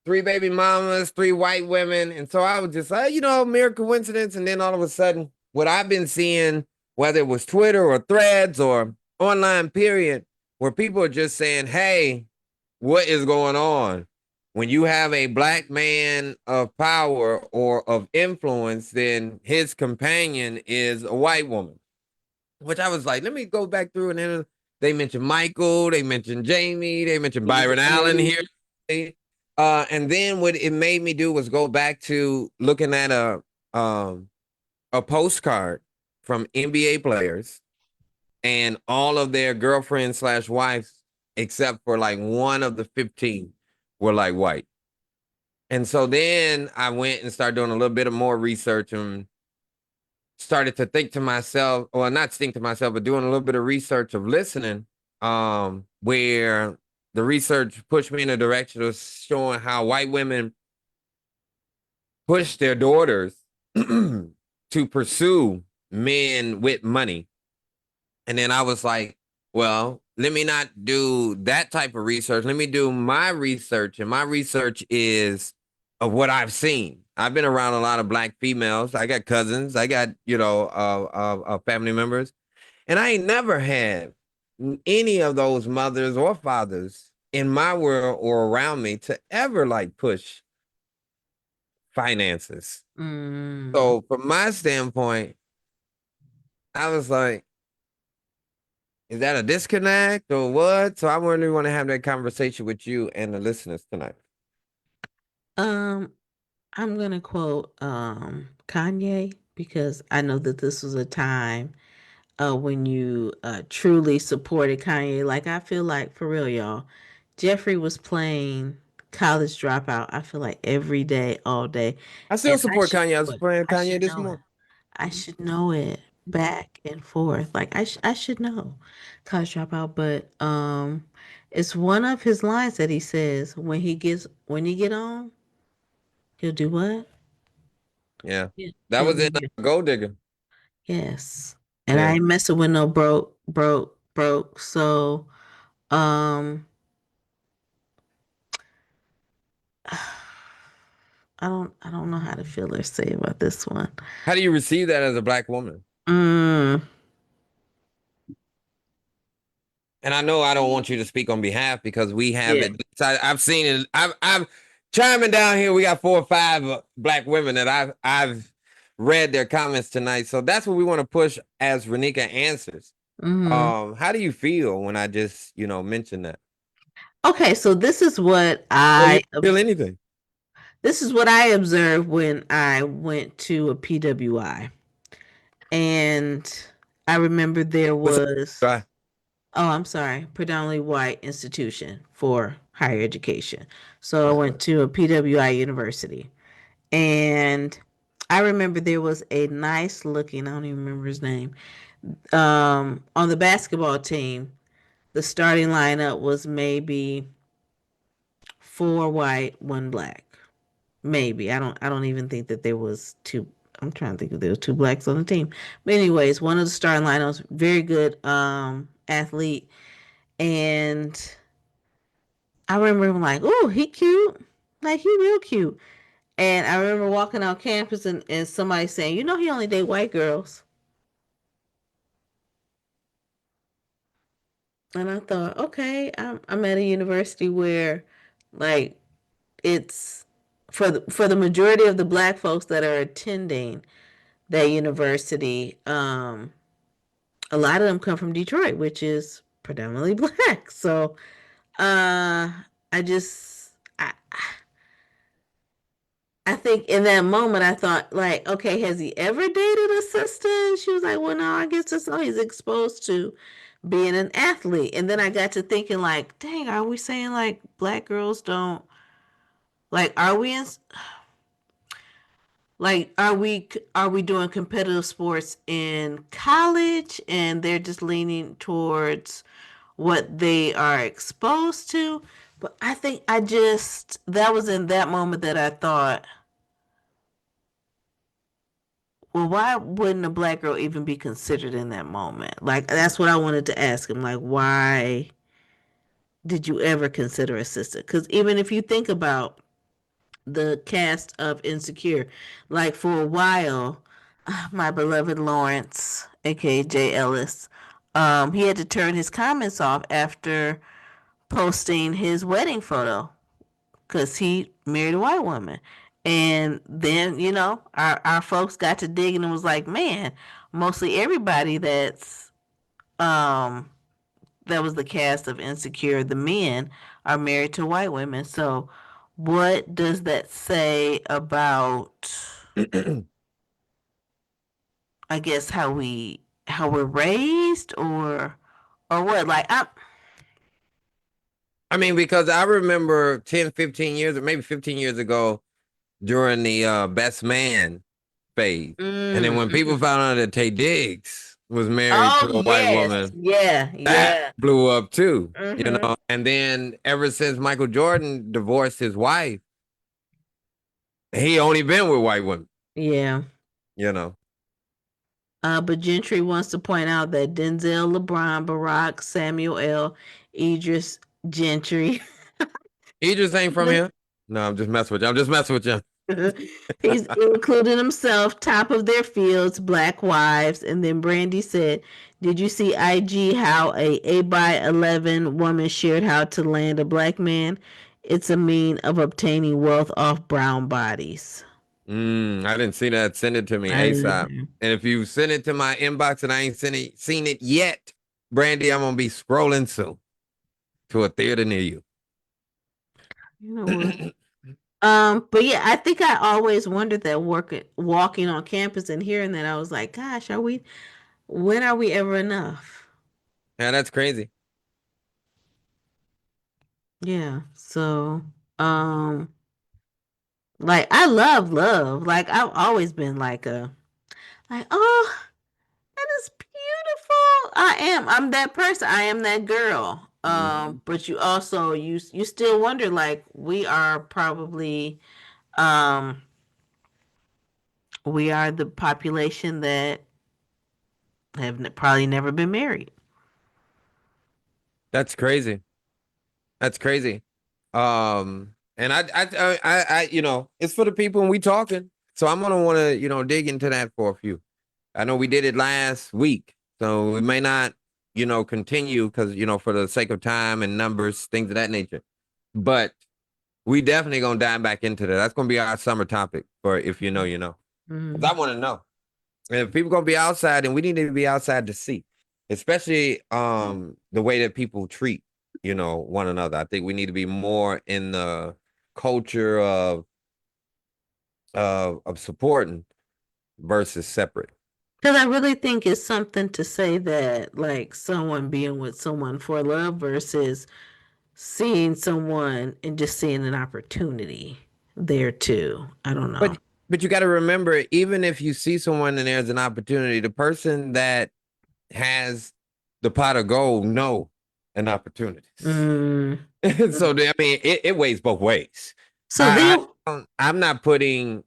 three baby mamas, three white women. And so I was just like, mere coincidence. And then all of a sudden, what I've been seeing, whether it was Twitter or threads or online period, where people are just saying, hey, what is going on? When you have a black man of power or of influence, then his companion is a white woman. Which I was like, let me go back through and then they mentioned Michael, they mentioned Jamie, they mentioned Byron Allen here. And then what it made me do was go back to looking at a postcard from NBA players and all of their girlfriends slash wives, except for like one of the 15 were like white. And so then I went and started doing a little bit of more research and started to think to myself, or not think to myself, but doing a little bit of research of listening, where the research pushed me in a direction of showing how white women push their daughters to pursue men with money. And then I was like, well, let me not do that type of research. Let me do my research. And my research is of what I've seen. I've been around a lot of black females. I got cousins. I got, family members. And I ain't never had any of those mothers or fathers in my world or around me to ever like push finances. Mm. So from my standpoint, I was like, is that a disconnect or what? So I really want to have that conversation with you and the listeners tonight. Um, I'm gonna quote Kanye because I know that this was a time when you truly supported Kanye. Like I feel like for real, y'all, Jeffrey was playing College Dropout. I feel like every day, all day, I still and I support should Kanye. I know was it. playing I Kanye should this know it. morning. I should know it back and forth. Like I should know College Dropout, but it's one of his lines that he says when he get on, he'll do what? Yeah. Yeah. That He'll was in leave you. Gold Digger. Yes. And I Yeah. ain't messing with no broke. So um I don't know how to feel or say about this one. How do you receive that as a black woman? Mm, And I know I don't want you to speak on behalf because we have yeah. it. I've seen it. I've chiming down here. We got 4 or 5 black women that I've read their comments tonight. So that's what we want to push as Renika answers. Hmm. How do you feel when I just mentioned that? Okay, so Or you feel anything? this is what I observed when I went to a PWI. And I remember there What's was, up? oh, I'm sorry, predominantly white institution for higher education. So I went to a PWI university. And I remember there was a nice looking, I don't even remember his name, on the basketball team. The starting lineup was maybe four white, one black. Maybe. I don't even think that there was two. I'm trying to think if there was two blacks on the team. But anyways, one of the starting lineups, very good athlete. And I remember him like, oh, he cute. Like he real cute. And I remember walking on campus and somebody saying, you know, he only date white girls. And I thought, okay, I'm at a university where, like, it's for the majority of the black folks that are attending that university. A lot of them come from Detroit, which is predominantly black. So, I just, I think in that moment, I thought, like, okay, has he ever dated a sister? And she was like, well, no, I guess that's all he's exposed to being an athlete. And then I got to thinking, like, dang, are we saying like black girls don't Like, are we doing competitive sports in college and they're just leaning towards what they are exposed to? But I think I just that was in that moment that I thought, well, why wouldn't a black girl even be considered in that moment? Like, that's what I wanted to ask him. Like, why did you ever consider a sister? Because even if you think about the cast of Insecure, like for a while, my beloved Lawrence, aka Jay Ellis, he had to turn his comments off after posting his wedding photo because he married a white woman. And then, our folks got to digging and was like, man, mostly everybody um that was the cast of Insecure, the men are married to white women. So what does that say about, I guess, how we're raised, or what? Like, I I mean, because I remember 10, 15 years or maybe 15 years ago during the best man phase. And then when people mm-hmm. found out that Tay Diggs was married Oh to a white yes, woman, yeah, that yeah. blew up too, Mm-hmm. And then ever since Michael Jordan divorced his wife, he only been with white women, Yeah. you know. But Gentry wants to point out that Denzel, LeBron, Barack, Samuel L., Idris, Gentry. He just ain't from here. No, I'm just messing with you. I'm just messing with you. He's including himself, top of their fields, black wives. And then Brandy said, did you see IG how a by 11 woman shared how to land a black man? It's a mean of obtaining wealth off brown bodies. I didn't see that. Send it to me I didn't ASAP. either. And if you send it to my inbox and I ain't seen it yet, Brandy, I'm gonna be scrolling soon to a theater near you. You know what? But yeah, I think I always wondered that walking on campus and hearing that, I was like, gosh, when are we ever enough? Yeah, that's crazy. Yeah. So, um, like I love love. Like I've always been like, oh, that is beautiful. I'm that person. I am that girl. Mhm. But you also you still wonder, like, um we are the population that have probably never been married. That's crazy. That's crazy. And it's for the people and we talking. So I'm gonna want to, dig into that for a few. I know we did it last week, so we may not, continue because for the sake of time and numbers, things of that nature. But we definitely gonna dive back into that. That's gonna be our summer topic for if you know, you know. Because I Mm. want to know. And if people gonna be outside, and we need to be outside to see, especially the way that people treat, one another. I think we need to be more in the culture of supporting versus separate. Because I really think it's something to say that, like, someone being with someone for love versus seeing someone and just seeing an opportunity there too. I don't know. But you got to remember, even if you see someone and there's an opportunity, the person that has the pot of gold know an opportunities. Mm. So I mean, it weighs both ways. So then, I'm not putting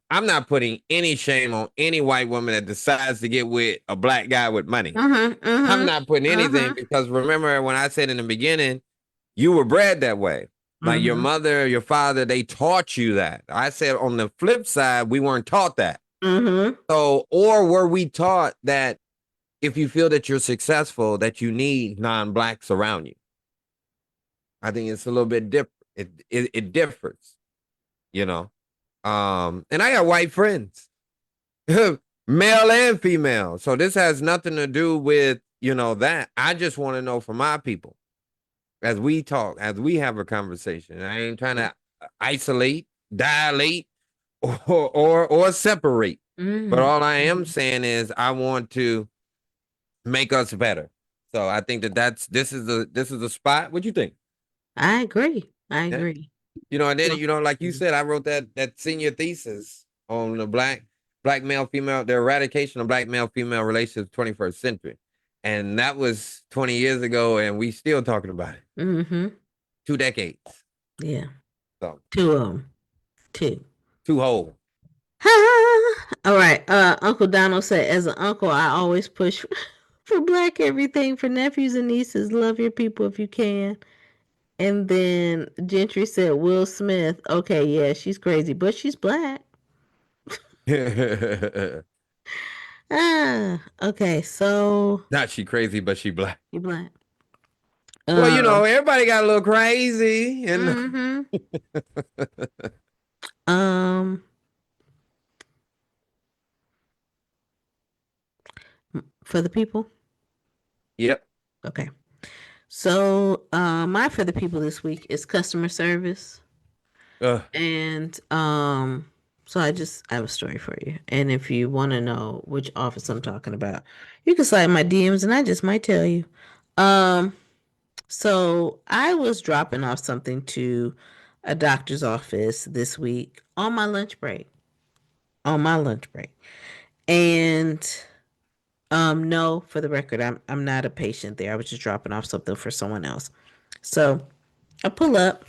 any shame on any white woman that decides to get with a black guy with money. mm-hmm, I'm mm-hmm, not putting anything mm-hmm, because remember when I said in the beginning, you were bred that way. Like your mm-hmm, mother, your father, they taught you that. I said on the flip side, we weren't taught that. mm-hmm. So, or were we taught that if you feel that you're successful, that you need non-blacks around you? I think it's a little bit different. It differs, you know. And I got white friends, male and female. So this has nothing to do with that. I just want to know from my people as we talk, as we have a conversation. I ain't trying to isolate, dilate, or separate. But Mm-hmm. all I am saying is I want to make us better. So I think that this is the spot. What you think? I agree. I Yeah. agree. And then like you said, I wrote that senior thesis on the black male female, the eradication of black male female relationships 21st century, and that was 20 years ago, and we still talking about it. Mm-hmm. 2 decades. Yeah. So Two of them. Two. two whole. All right. Uncle Donald said, as an uncle, I always push for black everything for nephews and nieces. Love your people if you can. And then Gentry said, Will Smith. Okay, yeah, she's crazy, but she's black. Okay, so Not she crazy, but she black. you black. Well, Um, everybody got a little crazy, and mm-hmm. Um, for the people. yep. Okay. So, my for the people this week is customer service. Uh, And so I have a story for you. And if you want to know which office I'm talking about, you can slide my DMs and I just might tell you. Um, so I was dropping off something to a doctor's office this week on my lunch break. On my lunch break. And no, for the record, I'm not a patient there. I was just dropping off something for someone else. So I pull up.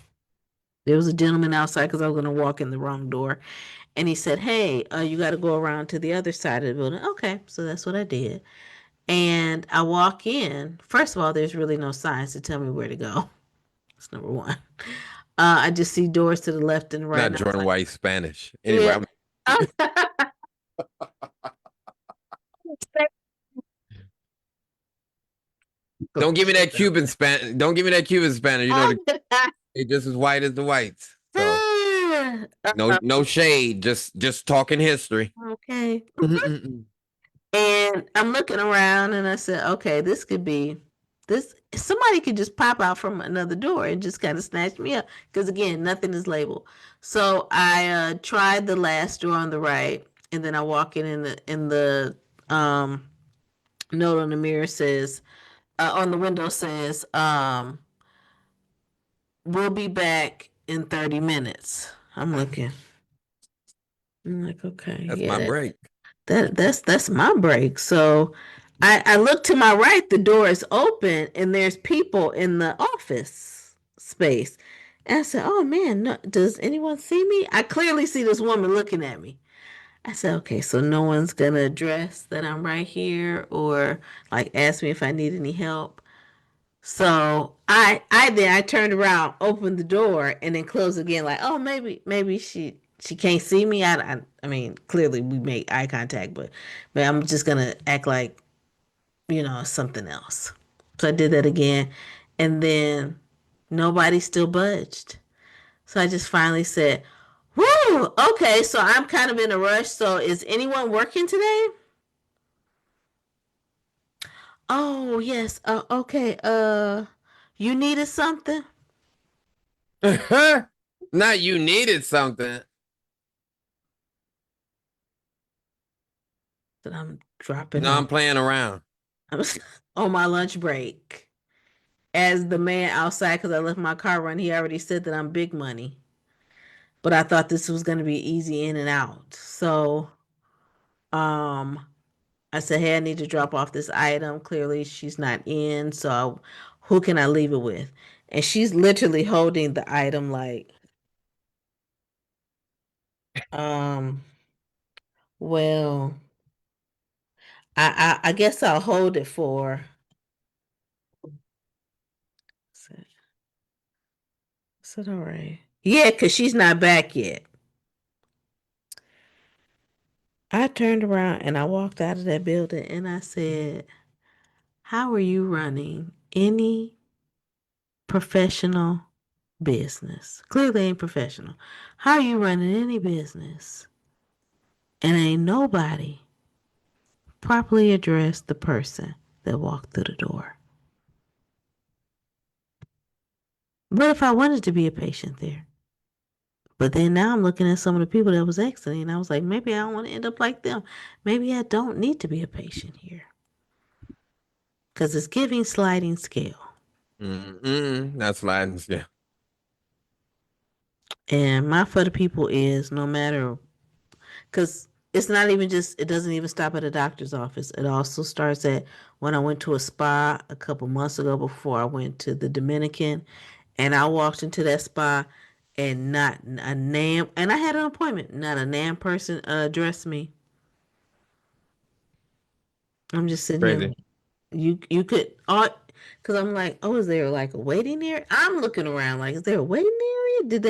There was a gentleman outside because I was going to walk in the wrong door. And he said, Hey, you got to go around to the other side of the building. Okay, so that's what I did. And I walk in. First of all, there's really no signs to tell me where to go. That's number one. I just see doors to the left and the right. not And I was Jordan like, White Spanish. Anyway, yeah. I'm don't give me that Cuban Spanish. Don't give me that Cuban Spanish. They just as white as the whites. So no shade. Just talking history. Okay. And I'm looking around and I said, okay, this could be this. Somebody could just pop out from another door and just kind of snatch me up. Because again, nothing is labeled. So I tried the last door on the right, and then I walk in the note on the mirror says on the window says we'll be back in 30 minutes. I'm looking. I'm like, okay, That's yeah, my break. that's my break. So I look to my right, the door is open and there's people in the office space. And I said, oh man, no, does anyone see me? I clearly see this woman looking at me. I said, okay, so no one's gonna address that I'm right here or like ask me if I need any help. So I turned around, opened the door, and then closed again. Like, oh, maybe she can't see me. I mean, clearly we made eye contact, but I'm just gonna act like something else. So I did that again, and then nobody still budged. So I just finally said, "Whoo, okay." So I'm kind of in a rush. So is anyone working today? Oh yes. Okay. You needed something? Not you needed something. That I'm dropping No, I'm off. playing around. I'm on my lunch break. As the man outside, because I left my car running, he already said that I'm big money. But I thought this was going to be easy in and out. So, um, I said, hey, I need to drop off this item. Clearly, she's not in. So, who can I leave it with? And she's literally holding the item like, um, well, I guess I'll hold it for. Is it all right? Yeah, because she's not back yet. I turned around and I walked out of that building and I said, how are you running any professional business? Clearly ain't professional. How are you running any business? And ain't nobody properly addressed the person that walked through the door. But if I wanted to be a patient there, but then now I'm looking at some of the people that was exiting and I was like, maybe I don't want to end up like them. Maybe I don't need to be a patient here. Because it's giving sliding scale. That's sliding scale. And my for the people is no matter, because it's not even just, it doesn't even stop at a doctor's office. It also starts at when I went to a spa a couple months ago before I went to the Dominican. And I walked into that spa and not a NAM, and I had an appointment. Not a NAM person addressed me. I'm just sitting here Crazy. like, you could, because I'm like, oh, is there like a waiting area? I'm looking around like, is there a waiting area? Did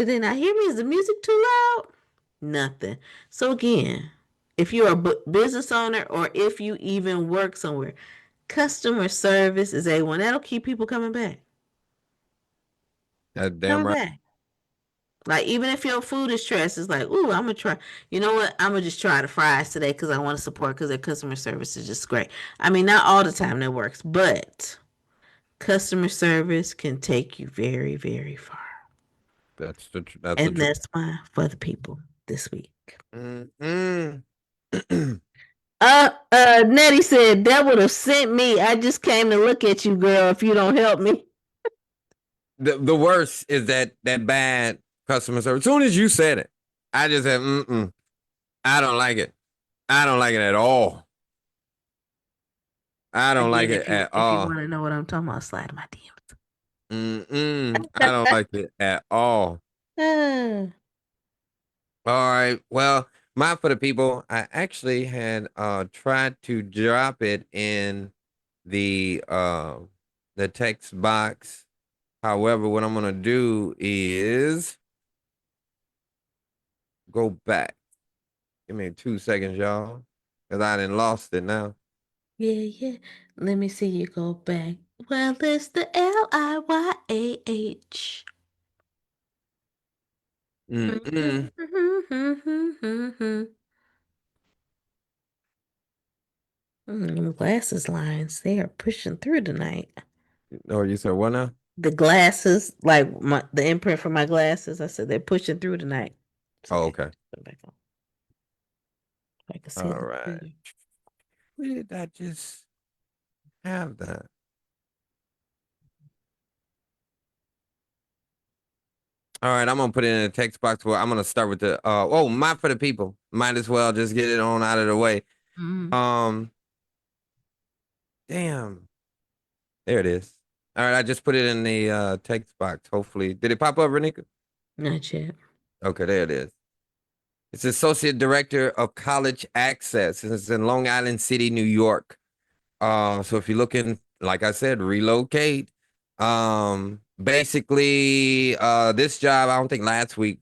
they not hear me? Is the music too loud? Nothing. So again, if you're a business owner or if you even work somewhere, customer service is A1. That'll keep people coming back. That's damn Coming right. back. Like even if your food is trash, it's like, ooh, I'm gonna try. You know what? I'm gonna just try the fries today because I want to support because their customer service is just great. I mean, not all the time that works, but customer service can take you very, very far. That's the And truth. that's my for the people this week. Mm-mm. Nettie said that would have sent me. I just came to look at you, girl. If you don't help me, The worst is that bad customer service. As soon as you said it, I just said, mm-mm. I don't like it. I don't like it at all. I don't like again, it at if you all. want to know what I'm talking about, slide in my Mm-mm. I don't DMs. like it at all. Ah, All right. Well, my for the people, I actually had tried to drop it in the text box. However, what I'm gonna do is go back. Give me 2 seconds, y'all. Cause I done lost it now. yeah, yeah. Let me see you go back. Well, it's the Liyah. Mm-mm. Glasses lines, they are pushing through tonight. Oh, you said what now? The glasses, like the imprint for my glasses, I said they're pushing through tonight. Oh, Sorry, okay. put it back on. I can see All them right. clear. Where did I just have that? All right, I'm gonna put it in the text box. Where I'm gonna start with the my for the people. Might as well just get it on out of the way. Mm, Um, damn, there it is. All right, I just put it in the text box. Hopefully, did it pop up, Renika? not yet. Okay, there it is. It's Associate Director of College Access. It's in Long Island City, New York. So if you're looking, like I said, relocate. Basically, this job, I don't think last week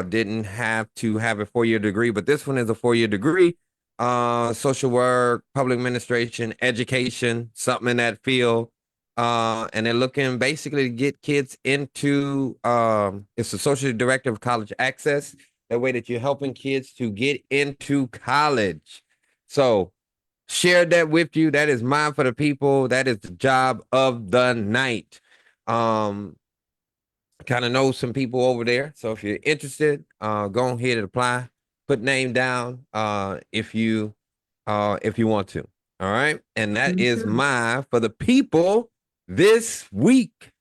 didn't have to have a 4 year degree, but this one is a 4 year degree. Social work, public administration, education, something in that field. And they're looking basically to get kids into it's the social director of college access. That way that you're helping kids to get into college. So shared that with you. That is mine for the people. That is the job of the night. Um, kind of know some people over there. So if you're interested, go ahead and apply. Put name down if you want to. All right. And that is Mhm. mine for the people this week.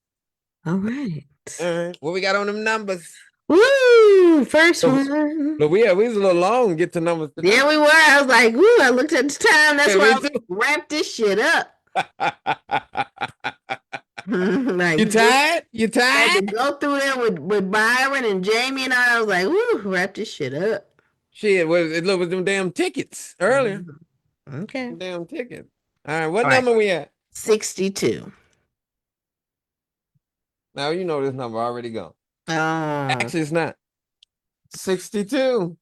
All right. All right. What we got on them numbers? Woo! First Look, one. we was a little long to get to numbers today. There we were. I was like, woo, I looked at the time. That's Hey, why me I was too. wrap this shit up. You Like tired? You had to tired? go through there with Byron and Jamie and I was like, woo, wrap this shit up. Shit, it was them damn tickets earlier. Mhm. Okay. Them damn tickets. All right, what All right. number we at? 62. Now you know this number already gone. Oh, Actually, it's not. 62.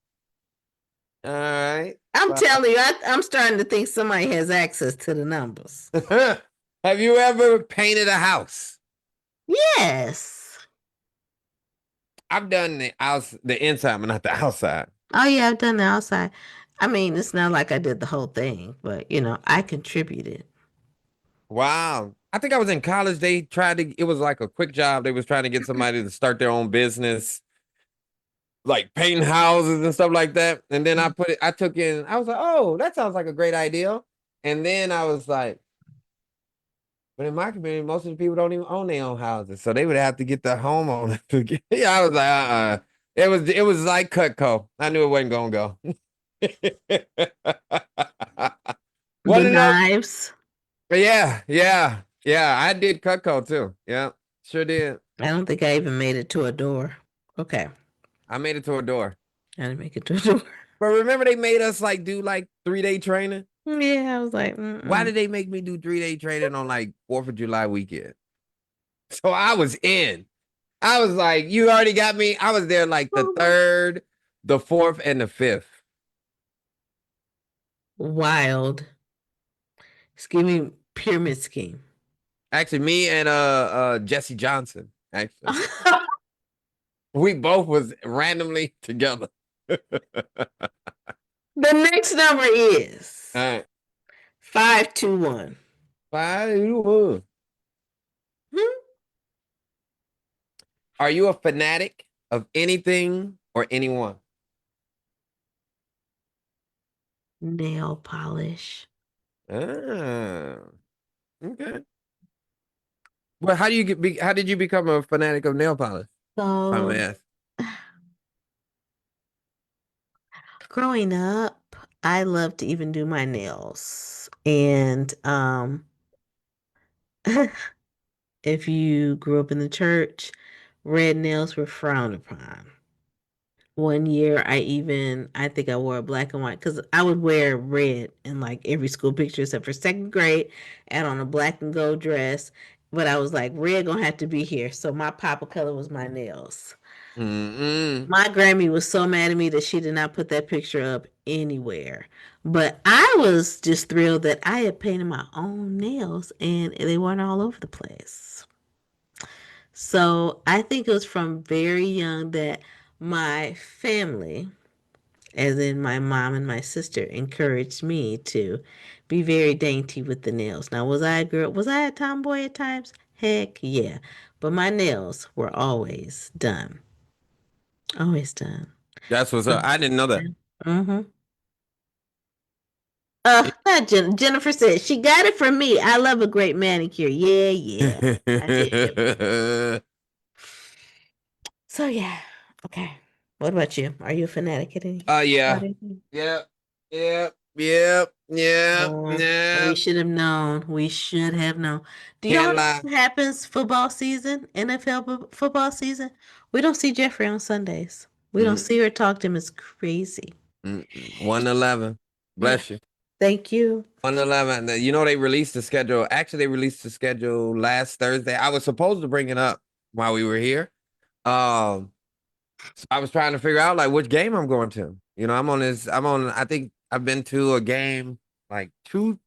All right. I'm telling you, I'm starting to think somebody has access to the numbers. Have you ever painted a house? Yes. I've done the inside, but not the outside. Oh yeah, I've done the outside. I mean, it's not like I did the whole thing, but I contributed. Wow. I think I was in college. They tried to, it was like a quick job. They was trying to get somebody to start their own business, like painting houses and stuff like that. And then I took in, I was like, oh, that sounds like a great idea. And then I was like, But in my community, most of the people don't even own their own houses, so they would have to get the homeowner to get. Yeah, I was like, it was like Cutco. I knew it wasn't gonna go. The One of those. knives. Yeah, yeah, yeah. I did Cutco too. Yeah, sure did. I don't think I even made it to a door. Okay. I made it to a door. I didn't make it to a door. But remember, they made us like do like 3 day training. Yeah, I was like, Why mm-mm. did they make me do 3 day training on like 4th of July weekend? So I was in. I was like, you already got me. I was there like the third, the fourth, and the fifth. Wild. Scheming pyramid scheme. Actually, me and Jesse Johnson. Actually, we both was randomly together. All The next number is right, 521. 5. Hmm? Are you a fanatic of anything or anyone? Nail polish. Ah, okay. Well, how do you how did you become a fanatic of nail polish? If I may So, ask. growing up, I loved to even do my nails. And if you grew up in the church, red nails were frowned upon. One year, I think I wore a black and white because I would wear red in like every school picture except for second grade and on a black and gold dress. But I was like, red gonna have to be here. So my papa color was my nails. Mm-mm. My Grammy was so mad at me that she did not put that picture up anywhere. But I was just thrilled that I had painted my own nails and they weren't all over the place. So I think it was from very young that my family, as in my mom and my sister, encouraged me to be very dainty with the nails. Now, was I a girl? Was I a tomboy at times? Heck yeah. But my nails were always done. Always done. That's what's So, up. I didn't know that. mm-hmm. Not Jennifer said she got it from me. I love a great manicure. Yeah, yeah. I feel you. So yeah. Okay. What about you? Are you a fanatic at any about Yeah. anything? Yep. Yep. Yep. Yep. We Yep. should have known. We should have known. Do y'all Can't know lie. what happens football season, NFL football season? We don't see Jeffrey on Sundays. We don't Mm, see or talk to him. It's crazy. 111. Yeah. Bless you. Thank you. 111. You know, they released the schedule. Actually, they released the schedule last Thursday. I was supposed to bring it up while we were here. Um, so I was trying to figure out like which game I'm going to. You know, I think I've been to a game like 3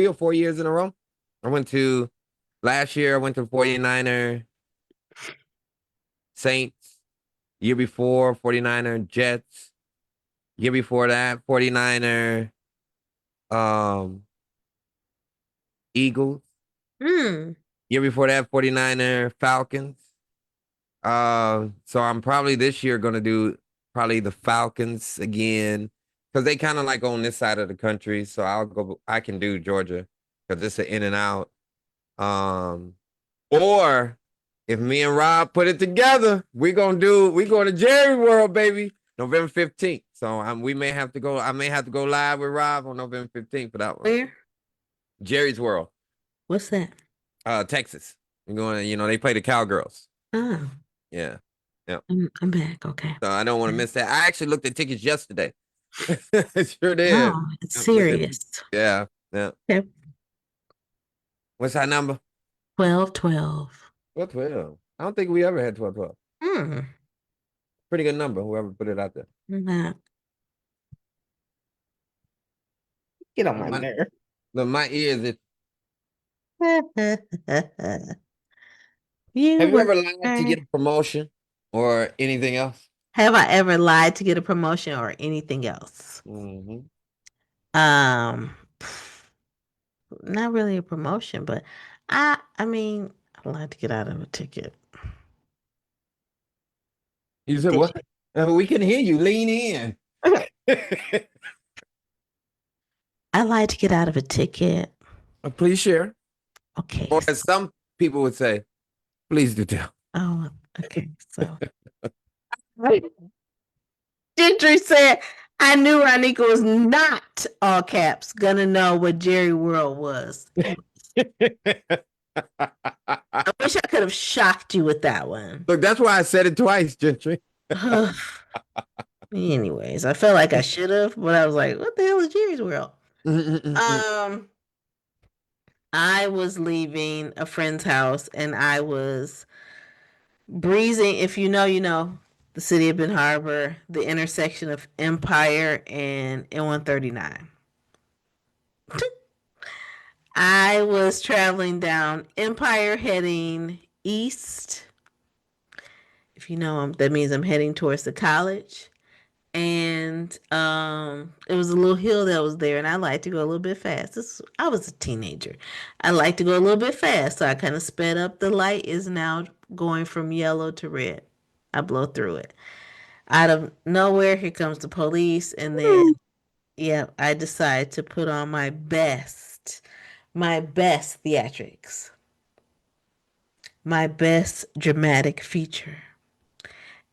or 4 years in a row. I went to last year, I went to 49er Saints. Year before, 49er Jets. Year before that, 49er um Eagles. Hmm. Year before that, 49er Falcons. So I'm probably this year gonna do probably the Falcons again because they kind of like on this side of the country. So I can do Georgia because it's an in and out. Um, or if me and Rob put it together, we going to Jerry World, baby, November 15th. So we may have to go. I may have to go live with Rob on November 15th for that one. Where? Jerry's World, What's that? Texas. We're going. They play the Cowgirls. Oh, Yeah, yeah. I'm back. Okay. So I don't want to miss that. I actually looked at tickets yesterday. Sure did. Oh, it's Yep, looked at serious. yeah, yeah. Okay. What's that number? 12, 12. What 12? I don't think we ever had 12, 12. Hmm. Pretty good number, whoever put it out there. Nah. Get on my My, nerve. look, my ears. You Have you were ever lied to right. get a promotion or anything else? Have I ever lied to get a promotion or anything else? Hmm. Um, not really a promotion, but I mean, I lied to get out of a ticket. You said Did what? We can hear you. Lean in. you? I lied to get out of a ticket. Please share. Okay. Or as some people would say, please do tell. Oh, okay. So Gentry said, I knew Ronika was not all caps gonna know what Jerry World was. I wish I could have shocked you with that one. Look, that's why I said it twice, Gentry. Anyways, I felt like I should have, but I was like, what the hell is Jerry's World? Um, I was leaving a friend's house and I was breezing. If you know, you know, the city of Ben Harbor, the intersection of Empire and N139. I was traveling down Empire heading east. If you know, that means I'm heading towards the college. And it was a little hill that was there, and I like to go a little bit fast. I was a teenager. I like to go a little bit fast, so I kind of sped up. The light is now going from yellow to red. I blow through it. Out of nowhere, here comes the police, and then yeah, I decide to put on my best theatrics, my best dramatic feature.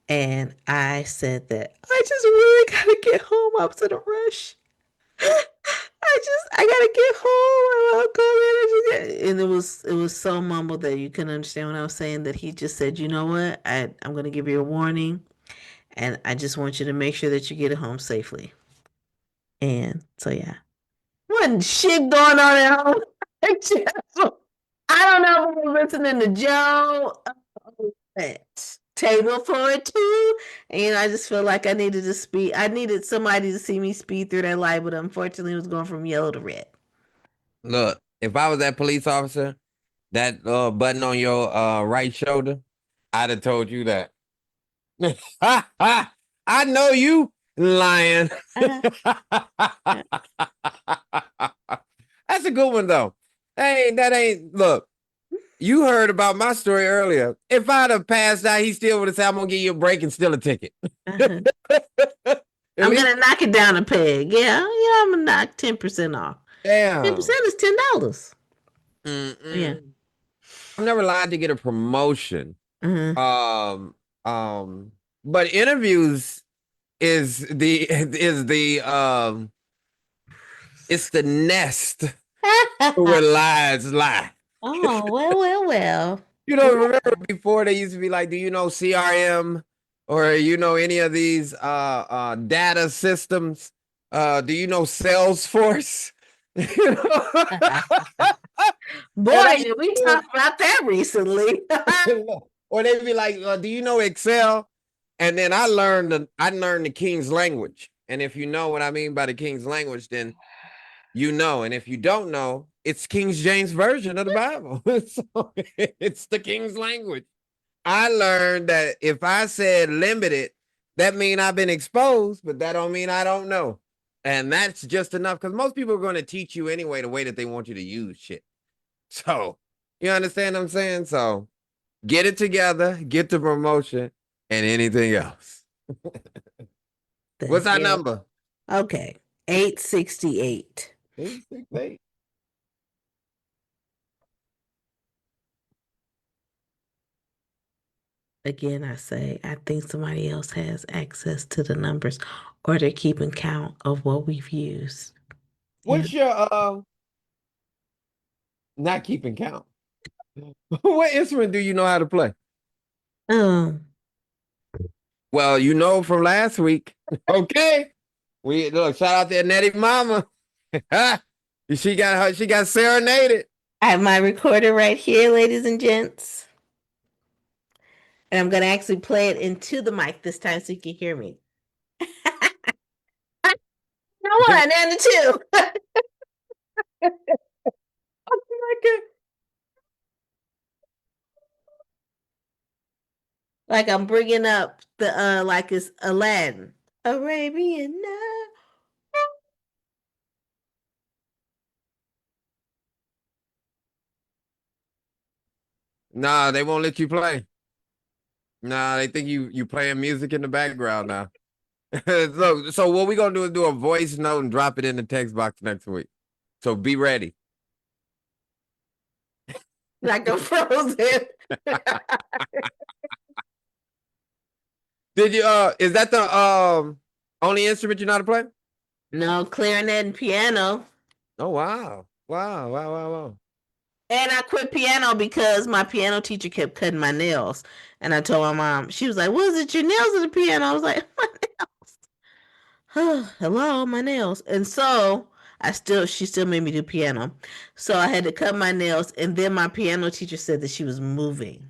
And I said that I just really gotta get home. I was in a rush. I gotta get home. I'll go in and it was so mumbled that you couldn't understand what I was saying. That he just said, you know what, I'm gonna give you a warning, and I just want you to make sure that you get it home safely. And so yeah, wasn't shit going on at home. I don't know if I'm listening to Joe. But table for two. And I just feel like I needed to speed. I needed somebody to see me speed through that light, but unfortunately, it was going from yellow to red. Look, if I was that police officer, that button on your right shoulder, I'd have told you that. I know you lying. Uh-huh. That's a good one though. Hey, that ain't look. You heard about my story earlier. If I'd have passed out, he still would have said, I'm gonna give you a break and still a ticket. Uh-huh. At I'm least gonna knock it down a peg. Yeah, I'm gonna knock 10% off. 10% damn. is $10. Yeah. Mm-mm. I'm never lied to get a promotion. Uh-huh. Um, but interviews is the it's the nest where lies lie. Oh, well. You know, remember before they used to be like, do you know CRM or you know any of these data systems? Do you know Salesforce? You know? And Boy, did we talk about that recently. or they'd be like, do you know Excel? And then I learned the King's language. And if you know what I mean by the King's language, then you know. And if you don't know, it's King James version of the Bible. So it's the King's language. I learned that if I said limited, that mean I've been exposed, but that don't mean I don't know. And that's just enough because most people are going to teach you anyway the way that they want you to use shit. So you understand what I'm saying? So get it together, get the promotion, and anything else. The What's our hell? number? Okay. 868. 868. Again, I say, I think somebody else has access to the numbers or they're keeping count of what we've used. Yeah. What's your not keeping count? What instrument do you know how to play? Um, Well, you know from last week. Okay. We look, shout out to Nettie Mama. She got serenaded. I have my recorder right here, ladies and gents. And I'm going to actually play it into the mic this time so you can hear me. One and a two. Like I'm bringing up the like it's Aladdin. Arabian Night. Nah, they won't let you play. Nah, they think you playing music in the background now. So what we gonna do is do a voice note and drop it in the text box next week. So be ready. like a frozen. Did you is that the only instrument you know how to play? No, clarinet and piano. Oh wow. Wow, wow, wow, wow. And I quit piano because my piano teacher kept cutting my nails. And I told my mom, she was like, "Was it your nails or the piano?" I was like, "My nails." Hello, my nails. And so she still made me do piano. So I had to cut my nails. And then my piano teacher said that she was moving.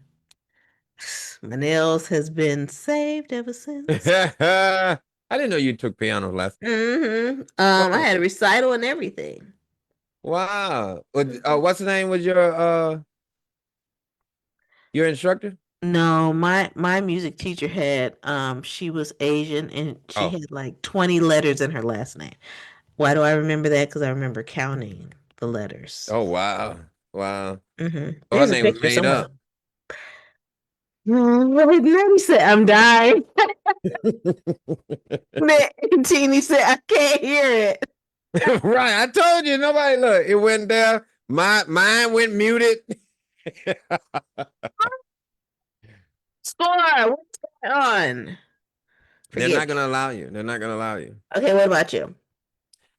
My nails has been saved ever since. I didn't know you took piano lessons. I Oh, had a recital and everything. wow. Mhm. What's the name was your instructor? No, my music teacher had she was Asian and she Oh. had like 20 letters in her last name. Why do I remember that? Because I remember counting the letters. Oh wow. Wow. Oh, her There's a name was picture made somewhere. up. Nanny said, "I'm dying." Man, Teeny said, "I can't hear it." Right. I told you nobody look. It went there. Mine went muted. Score. What's going on? They're not Forget me. gonna allow you. They're not gonna allow you. Okay, what about you?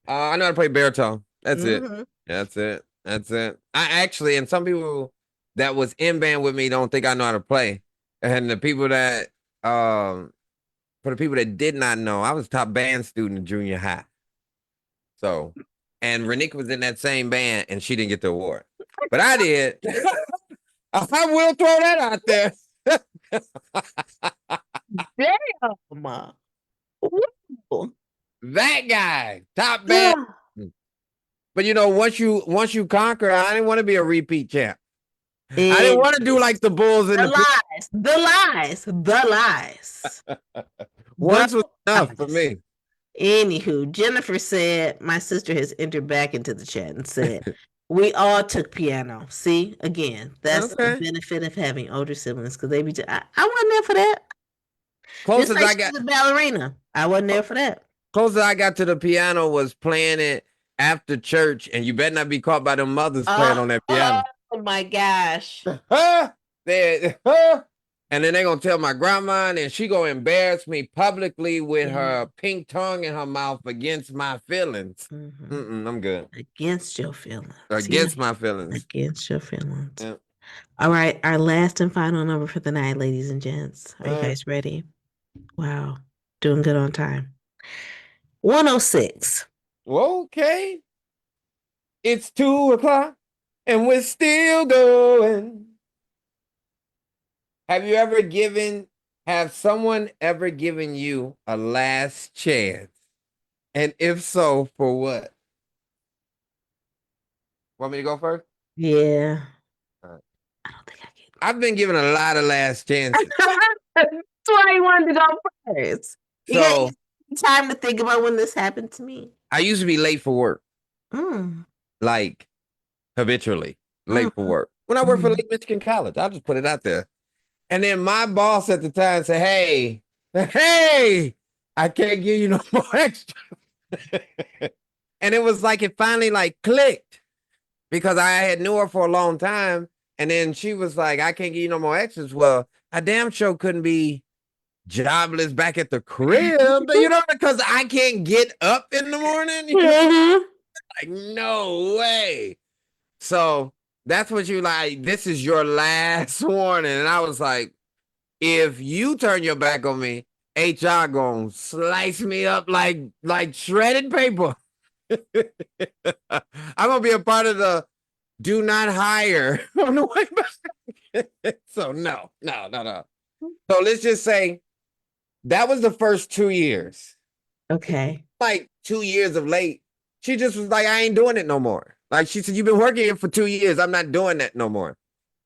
I know how to play baritone. That's it. Hmm. That's it. That's it. I actually, and some people that was in band with me don't think I know how to play. And the people that, for the people that did not know, I was top band student in junior high. So, and Renika was in that same band, and she didn't get the award, but I did. I will throw that out there. Damn. Woo. That guy, top band. Yeah. But once you conquer, I didn't want to be a repeat champ. I didn't It, want to do like the Bulls and the the P. lies, the lies, the lies, the Once was enough for lies. me. Anywho, Jennifer said, my sister has entered back into the chat and said, we all took piano. See, again, that's the Okay. benefit of having older siblings because they be, I wasn't there for that. Just Closest like I she got was a ballerina. I wasn't there for that. closest I got to the piano was playing it after church, and you better not be caught by them mothers playing on that Oh piano. my gosh. Huh? Huh? And then they gonna tell my grandma, and she gonna embarrass me publicly with her pink tongue in her mouth against my feelings. Mm-hmm. I'm good. Against your feelings. Yeah, Against my feelings. against your feelings. Yeah. All right, our last and final number for the night, ladies and gents. Are you Uh, guys ready? Wow, doing good on time. 106. okay. It's 2 o'clock, and we're still going. Have you ever given? Have someone ever given you a last chance? And if so, for what? Want me to go first? Yeah. All right. I don't think I I've been given a lot of last chances. can. That's why you wanted to go first. You got So time to think about when this happened to me. I used to be late for work, Mm, like habitually mm, late for work. When I worked for mm. Lake Michigan College, I'll just put it out there. And then my boss at the time said, hey, I can't give you no more extra. And it was like it finally like clicked because I had knew her for a long time. And then she was like, I can't give you no more extras. Well, I damn sure couldn't be jobless back at the crib, because I can't get up in the morning. Mhm. Like, no way. So that's what you like. This is your last warning. And I was like, if you turn your back on me, HR gonna slice me up like shredded paper. I'm gonna be a part of the do not hire on the way back. So no, no, no, no. So let's just say that was the first 2 years. Okay. Like 2 years of late. She just was like, I ain't doing it no more. Like she said, you've been working here for 2 years. I'm not doing that no more.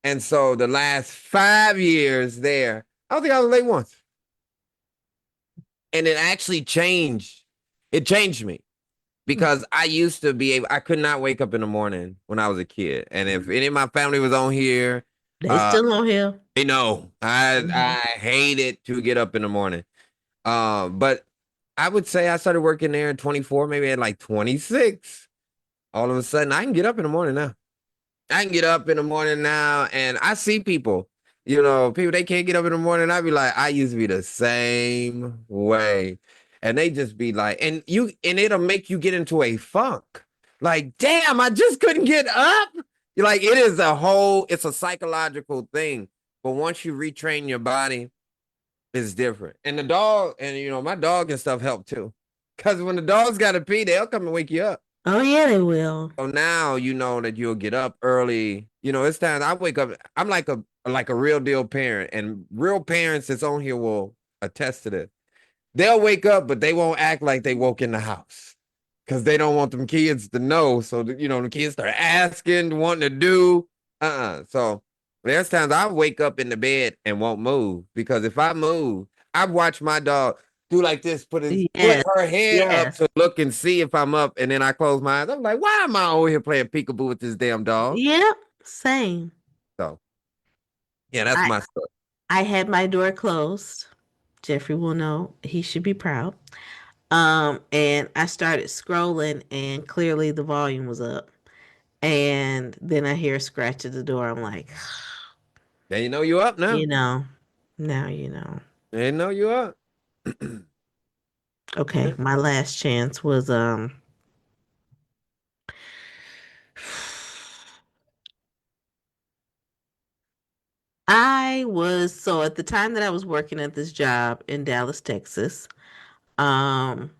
And so the last 5 years there, I don't think I was late once. And it actually changed. It changed me because I used to be able, I could not wake up in the morning when I was a kid. And if any of my family was on here, They uh, still on here. they know Mhm. I hated to get up in the morning. But I would say I started working there at 24, maybe at like 26. All of a sudden, I can get up in the morning now. I can get up in the morning now and I see people, people they can't get up in the morning. I be like, I used to be the same way. And they just be like, and it'll make you get into a funk. Like, damn, I just couldn't get up. You're like, it's a psychological thing. But once you retrain your body, it's different. And the dog, and my dog and stuff help too. Cause when the dog's gotta pee, they'll come and wake you up. Oh yeah, they will. So now you know that you'll get up early. It's time I wake up. I'm like a real deal parent, and real parents that's on here will attest to this. They'll wake up, but they won't act like they woke in the house because they don't want them kids to know. So that, the kids start asking, wanting to do. So there's times I wake up in the bed and won't move because if I move, I've watched my dog do like this, put Yes, her head up yes, to look and see if I'm up, and then I close my eyes. I'm like, why am I over here playing peekaboo with this damn dog? yep, same. So yeah, that's I my story. I had my door closed. Jeffrey will know. He should be proud. And I started scrolling, and clearly the volume was up. And then I hear a scratch at the door. I'm like, Now you know you up you now. know, now you know. They know you up. Okay, my last chance was I was so at the time that I was working at this job in Dallas, Texas, um,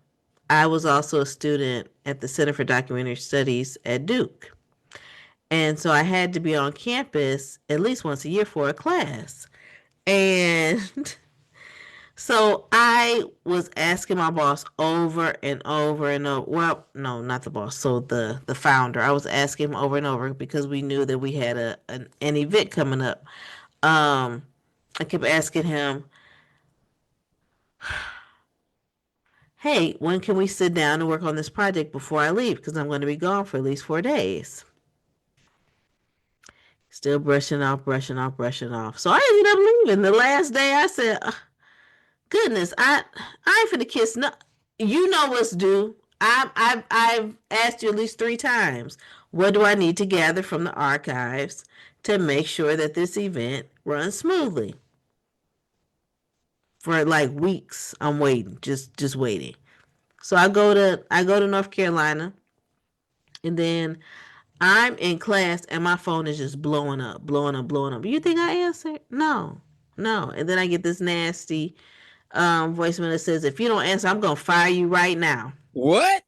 I was also a student at the Center for Documentary Studies at Duke. And so I had to be on campus at least once a year for a class. And so I was asking my boss over and over and over. Well, no, not the boss. So the founder. I was asking him over and over because we knew that we had an event coming up. Um, I kept asking him, "Hey, when can we sit down and work on this project before I leave? Because I'm going to be gone for at least 4 days." Still brushing off, brushing off, brushing off. So I ended up leaving. The last day, I said, "Goodness, I ain't finna kiss no. You know what's due. I've asked you at least 3 times. What do I need to gather from the archives to make sure that this event runs smoothly?" For like weeks, I'm waiting, just waiting. So I go to North Carolina, and then I'm in class, and my phone is just blowing up, blowing up, blowing up. You think I answer? No, no. And then I get this nasty voicemail that says, "If you don't answer, I'm gonna fire you right now." What?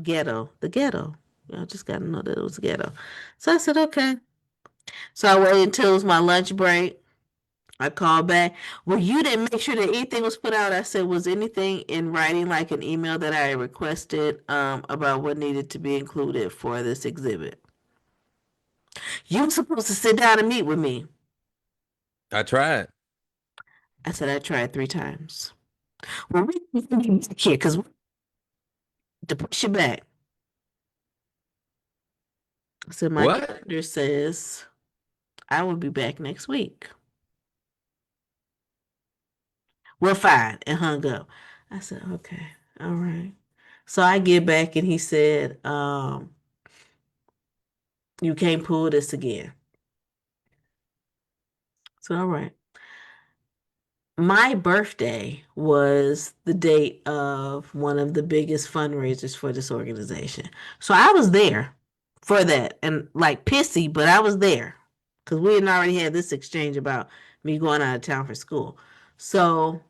Ghetto, the ghetto. I just gotta know that it was ghetto. So I said, okay. So I waited until it was my lunch break. I called back. Well, you didn't make sure that anything was put out. I said, was anything in writing, like an email that I requested about what needed to be included for this exhibit? You were supposed to sit down and meet with me. I tried. I said, I tried 3 times. Well, we back here because to push it back. I said, my What? calendar says I will be back next week. Well, fine, and hung up. I said, okay, all right. So I get back and he said, you can't pull this again. So, all right. My birthday was the date of one of the biggest fundraisers for this organization. So I was there for that and like pissy, but I was there because we had already had this exchange about me going out of town for school. So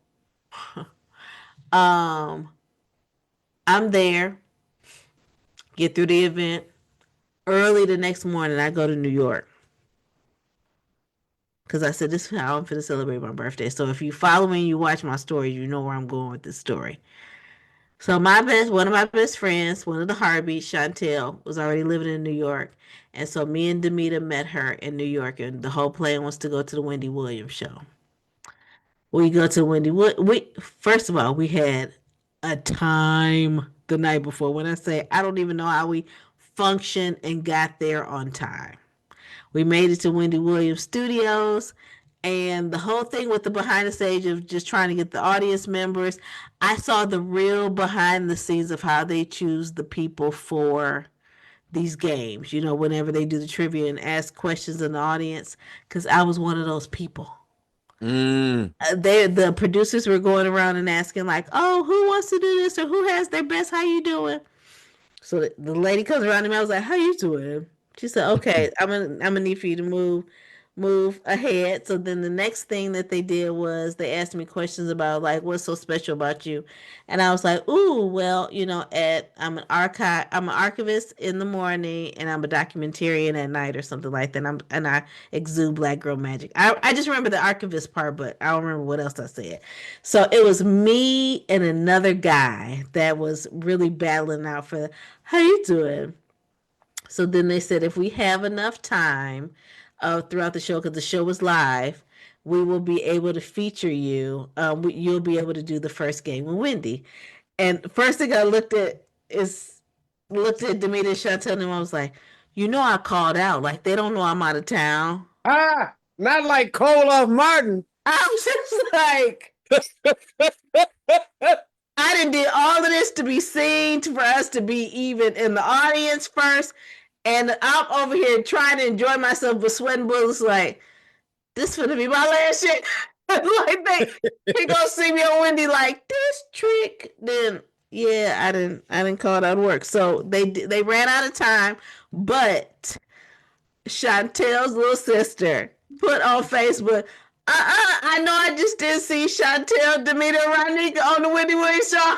um I'm there, get through the event. Early the next morning, I go to New York because I said this is how I'm going to celebrate my birthday. So if you follow me and you watch my story, you know where I'm going with this story. So one of my best friends, one of the heartbeats, Chantel, was already living in New York. And so me and Demita met her in New York, and the whole plan was to go to the Wendy Williams show. We go to Wendy. We first of all, we had a time the night before. When I say I don't even know how we functioned and got there on time. We made it to Wendy Williams Studios, and the whole thing with the behind the stage of just trying to get the audience members, I saw the real behind the scenes of how they choose the people for these games, whenever they do the trivia and ask questions in the audience, because I was one of those people. Mm. The producers were going around and asking like, "Oh, who wants to do this or who has their best? How you doing?" So the lady comes around to me. I was like, "How you doing?" She said, "Okay, I'm gonna need for you to move ahead." So then the next thing that they did was they asked me questions about like what's so special about you, and I was like, "Ooh, well, I'm an archivist in the morning, and I'm a documentarian at night or something like that. And I exude black girl magic." I just remember the archivist part, but I don't remember what else I said. So it was me and another guy that was really battling out for how you doing. So then they said if we have enough time throughout the show, because the show was live, we will be able to feature you. You'll be able to do the first game with Wendy. And first thing I looked at Demeter and Chantel, and I was like, I called out. Like they don't know I'm out of town. Ah, not like Cole off Martin. I was just like, I done did all of this to be seen, for us to be even in the audience first. And I'm over here trying to enjoy myself with sweating bullets like, this finna be my last shit. Like they gonna see me on Wendy like this trick. Then yeah, I didn't call it out of work. So they ran out of time, but Chantel's little sister put on Facebook. I know I just didn't see Chantel, Demeter, Ronika on the Wendy Williams show.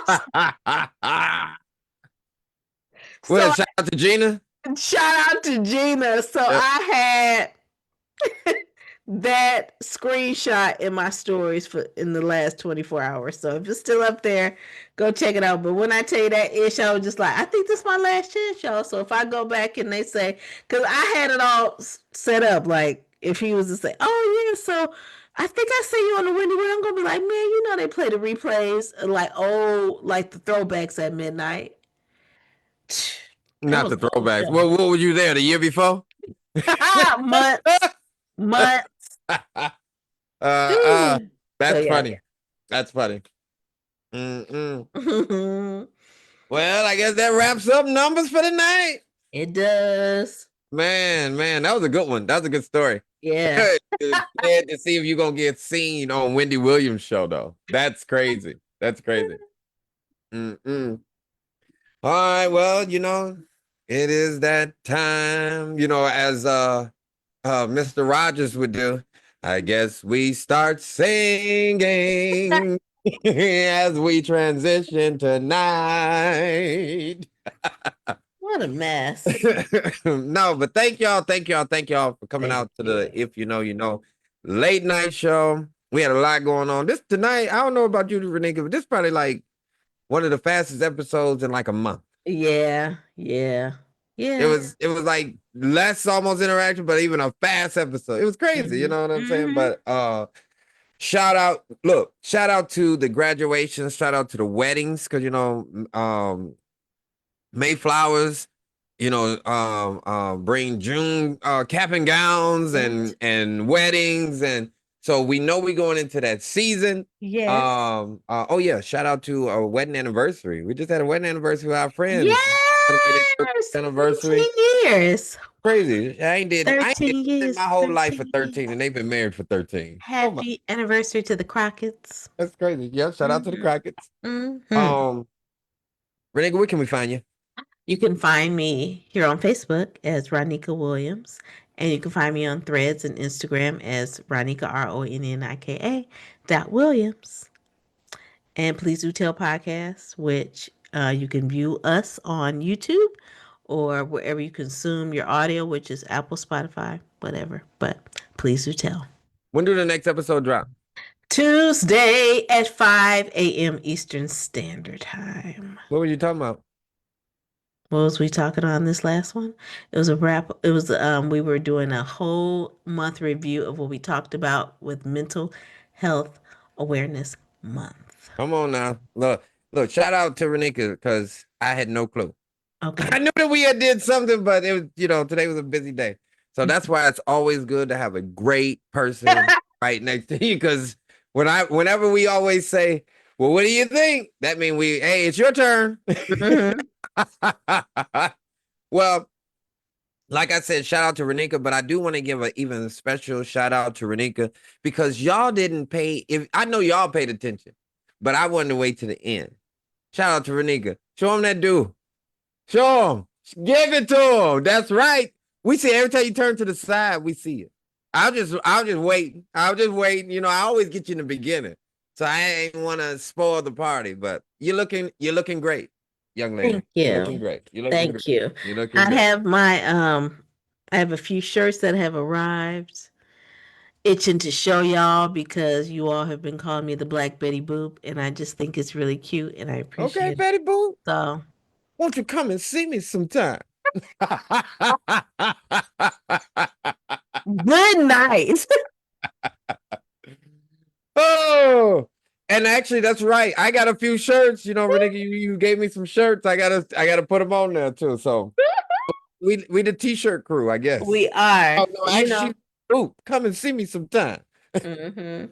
So Well, shout out to Gina. shout out to Gina. So Yep. I had that screenshot in my stories for in the last 24 hours. So if it's still up there, go check it out. But when I tell you that ish, I was just like, I think this is my last chance, y'all. So if I go back and they say, because I had it all set up, like if he was to say, oh yeah, so I think I see you on the Wendy Way, I'm gonna be like, man, they play the replays like like the throwbacks at midnight. That Not was the a whole throwbacks. show. What were you there the year before? Months, months. So That's yeah. funny. That's funny. Mm-mm. Well, I guess that wraps up numbers for the night. It does. Man, that was a good one. That was a good story. Yeah. Sad to see if you're gonna get seen on Wendy Williams' show, though. That's crazy. That's crazy. Mm-mm. All right, well, it is that time, as Mr. Rogers would do. I guess we start singing as we transition tonight. What a mess. No, but thank y'all for coming Thank out to the you. If You Know, You Know late night show. We had a lot going on. This tonight, I don't know about you, Renika, but this is probably like one of the fastest episodes in like a month. Yeah. Yeah. It Yeah. was it was like less almost interaction, but even a fast episode. It was crazy, you Hmm. know what I'm saying? Hmm. But shout out to the graduations, shout out to the weddings, because Mayflowers, bring June cap and gowns Yes. and weddings, and so we know we're going into that season. Yes. Oh yeah, shout out to our wedding anniversary. We just had a wedding anniversary with our friends. Celebrated their Yes. anniversary. 13 years. Crazy. I ain't did 13 nothing my years. whole life for 13 13, years. and they've been married for 13. Oh my, Happy anniversary to the Crockett's. that's crazy. Yeah, shout out to the Hmm. Crockett's. Hmm. Um, Renee, where can we find you? You can find me here on Facebook as Ronika Williams, and you can find me on Threads and Instagram as Ronika RONNIKA Williams. And Please Do Tell podcast, which you can view us on YouTube or wherever you consume your audio, which is Apple, Spotify, whatever. But Please Do Tell. When do the next episode drop? Tuesday at 5 a.m. Eastern Standard Time. What were you talking about? What was we talking on this last one? It was a wrap. It was we were doing a whole month review of what we talked about with Mental Health Awareness Month. Come on now. Look, shout out to Renika because I had no clue. I Okay. knew that we had did something, but it was, today was a busy day. So that's why it's always good to have a great person right next to you. Because whenever we always say, well, what do you think? That means hey, it's your turn. Mhm. Well, like I said, shout out to Renika, but I do want to give an even special shout out to Renika because y'all didn't pay. If I know y'all paid attention, but I wanted to wait to the end. Shout out to Renika. Show him that do. Show him. Give it to him. That's right. We see every time you turn to the side, we see it. I'll just wait. I'll just wait. You know, I always get you in the beginning. So I ain't want to spoil the party, but you're looking great, young lady. Thank You're looking you. great. You're looking great. Thank you. You're looking I great. have my I have a few shirts that have arrived. Itching to show y'all because you all have been calling me the Black Betty Boop, and I just think it's really cute and I Okay, appreciate it. Betty Boo. So Won't you come and see me sometime? good night. Oh, and actually, that's right. I got a few shirts. You know, Renee, you gave me some shirts. I gotta put them on there too. So we the t-shirt crew, I guess. We are, Oh no, you know. actually, ooh, come and see me sometime. Hmm.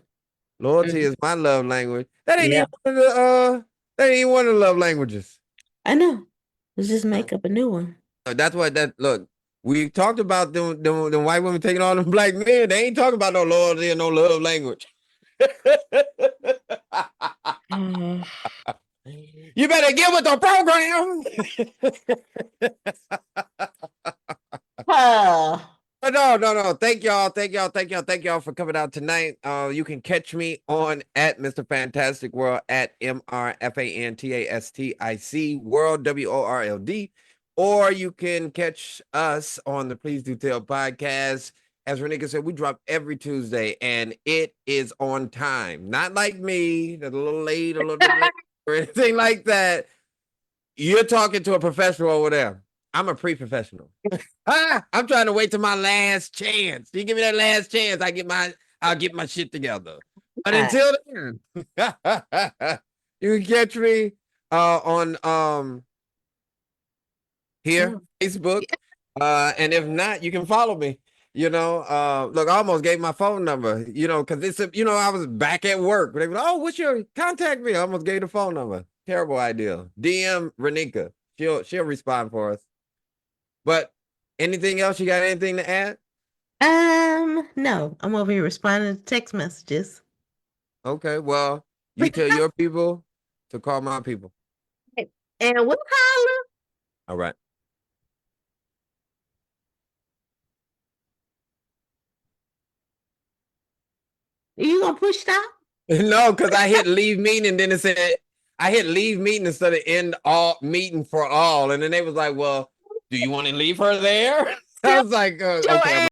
Loyalty is my love language. That ain't even Yeah, one of the that ain't even one of the love languages. I know. Let's just make up a new one. That's what that look. We talked about them white women taking all them black men. They ain't talking about no loyalty and no love language. Mm. You better get with the program. Oh, No, no, no. Thank y'all. Thank y'all. Thank y'all. Thank y'all for coming out tonight. You can catch me on at Mr. Fantastic World at MrFantastic World WORLD. Or you can catch us on the Please Do Tell podcast. As Renika said, we drop every Tuesday and it is on time. Not like me, a little late, a little bit late, or anything like that. You're talking to a professional over there. I'm a pre-professional. I'm trying to wait till my last chance. You give me that last chance, I'll get my shit together. But God. until then, you can catch me on here, Mm. Facebook. And if not, you can follow me. You know, look, I almost gave my phone number, you know, because I was back at work. They were, oh, what's your contact me? I almost gave the phone number. Terrible idea. DM Renika. She'll respond for us. But anything else? You got anything to add? No, I'm over here responding to text messages. Okay, well, you tell your people to call my people. And we'll holler. All right. Are you gonna push stop? No, because I hit leave meeting and then it said I hit leave meeting instead of end all meeting for all. And then they was like, well, do you want to leave her there? I Tell was like, your okay, I'm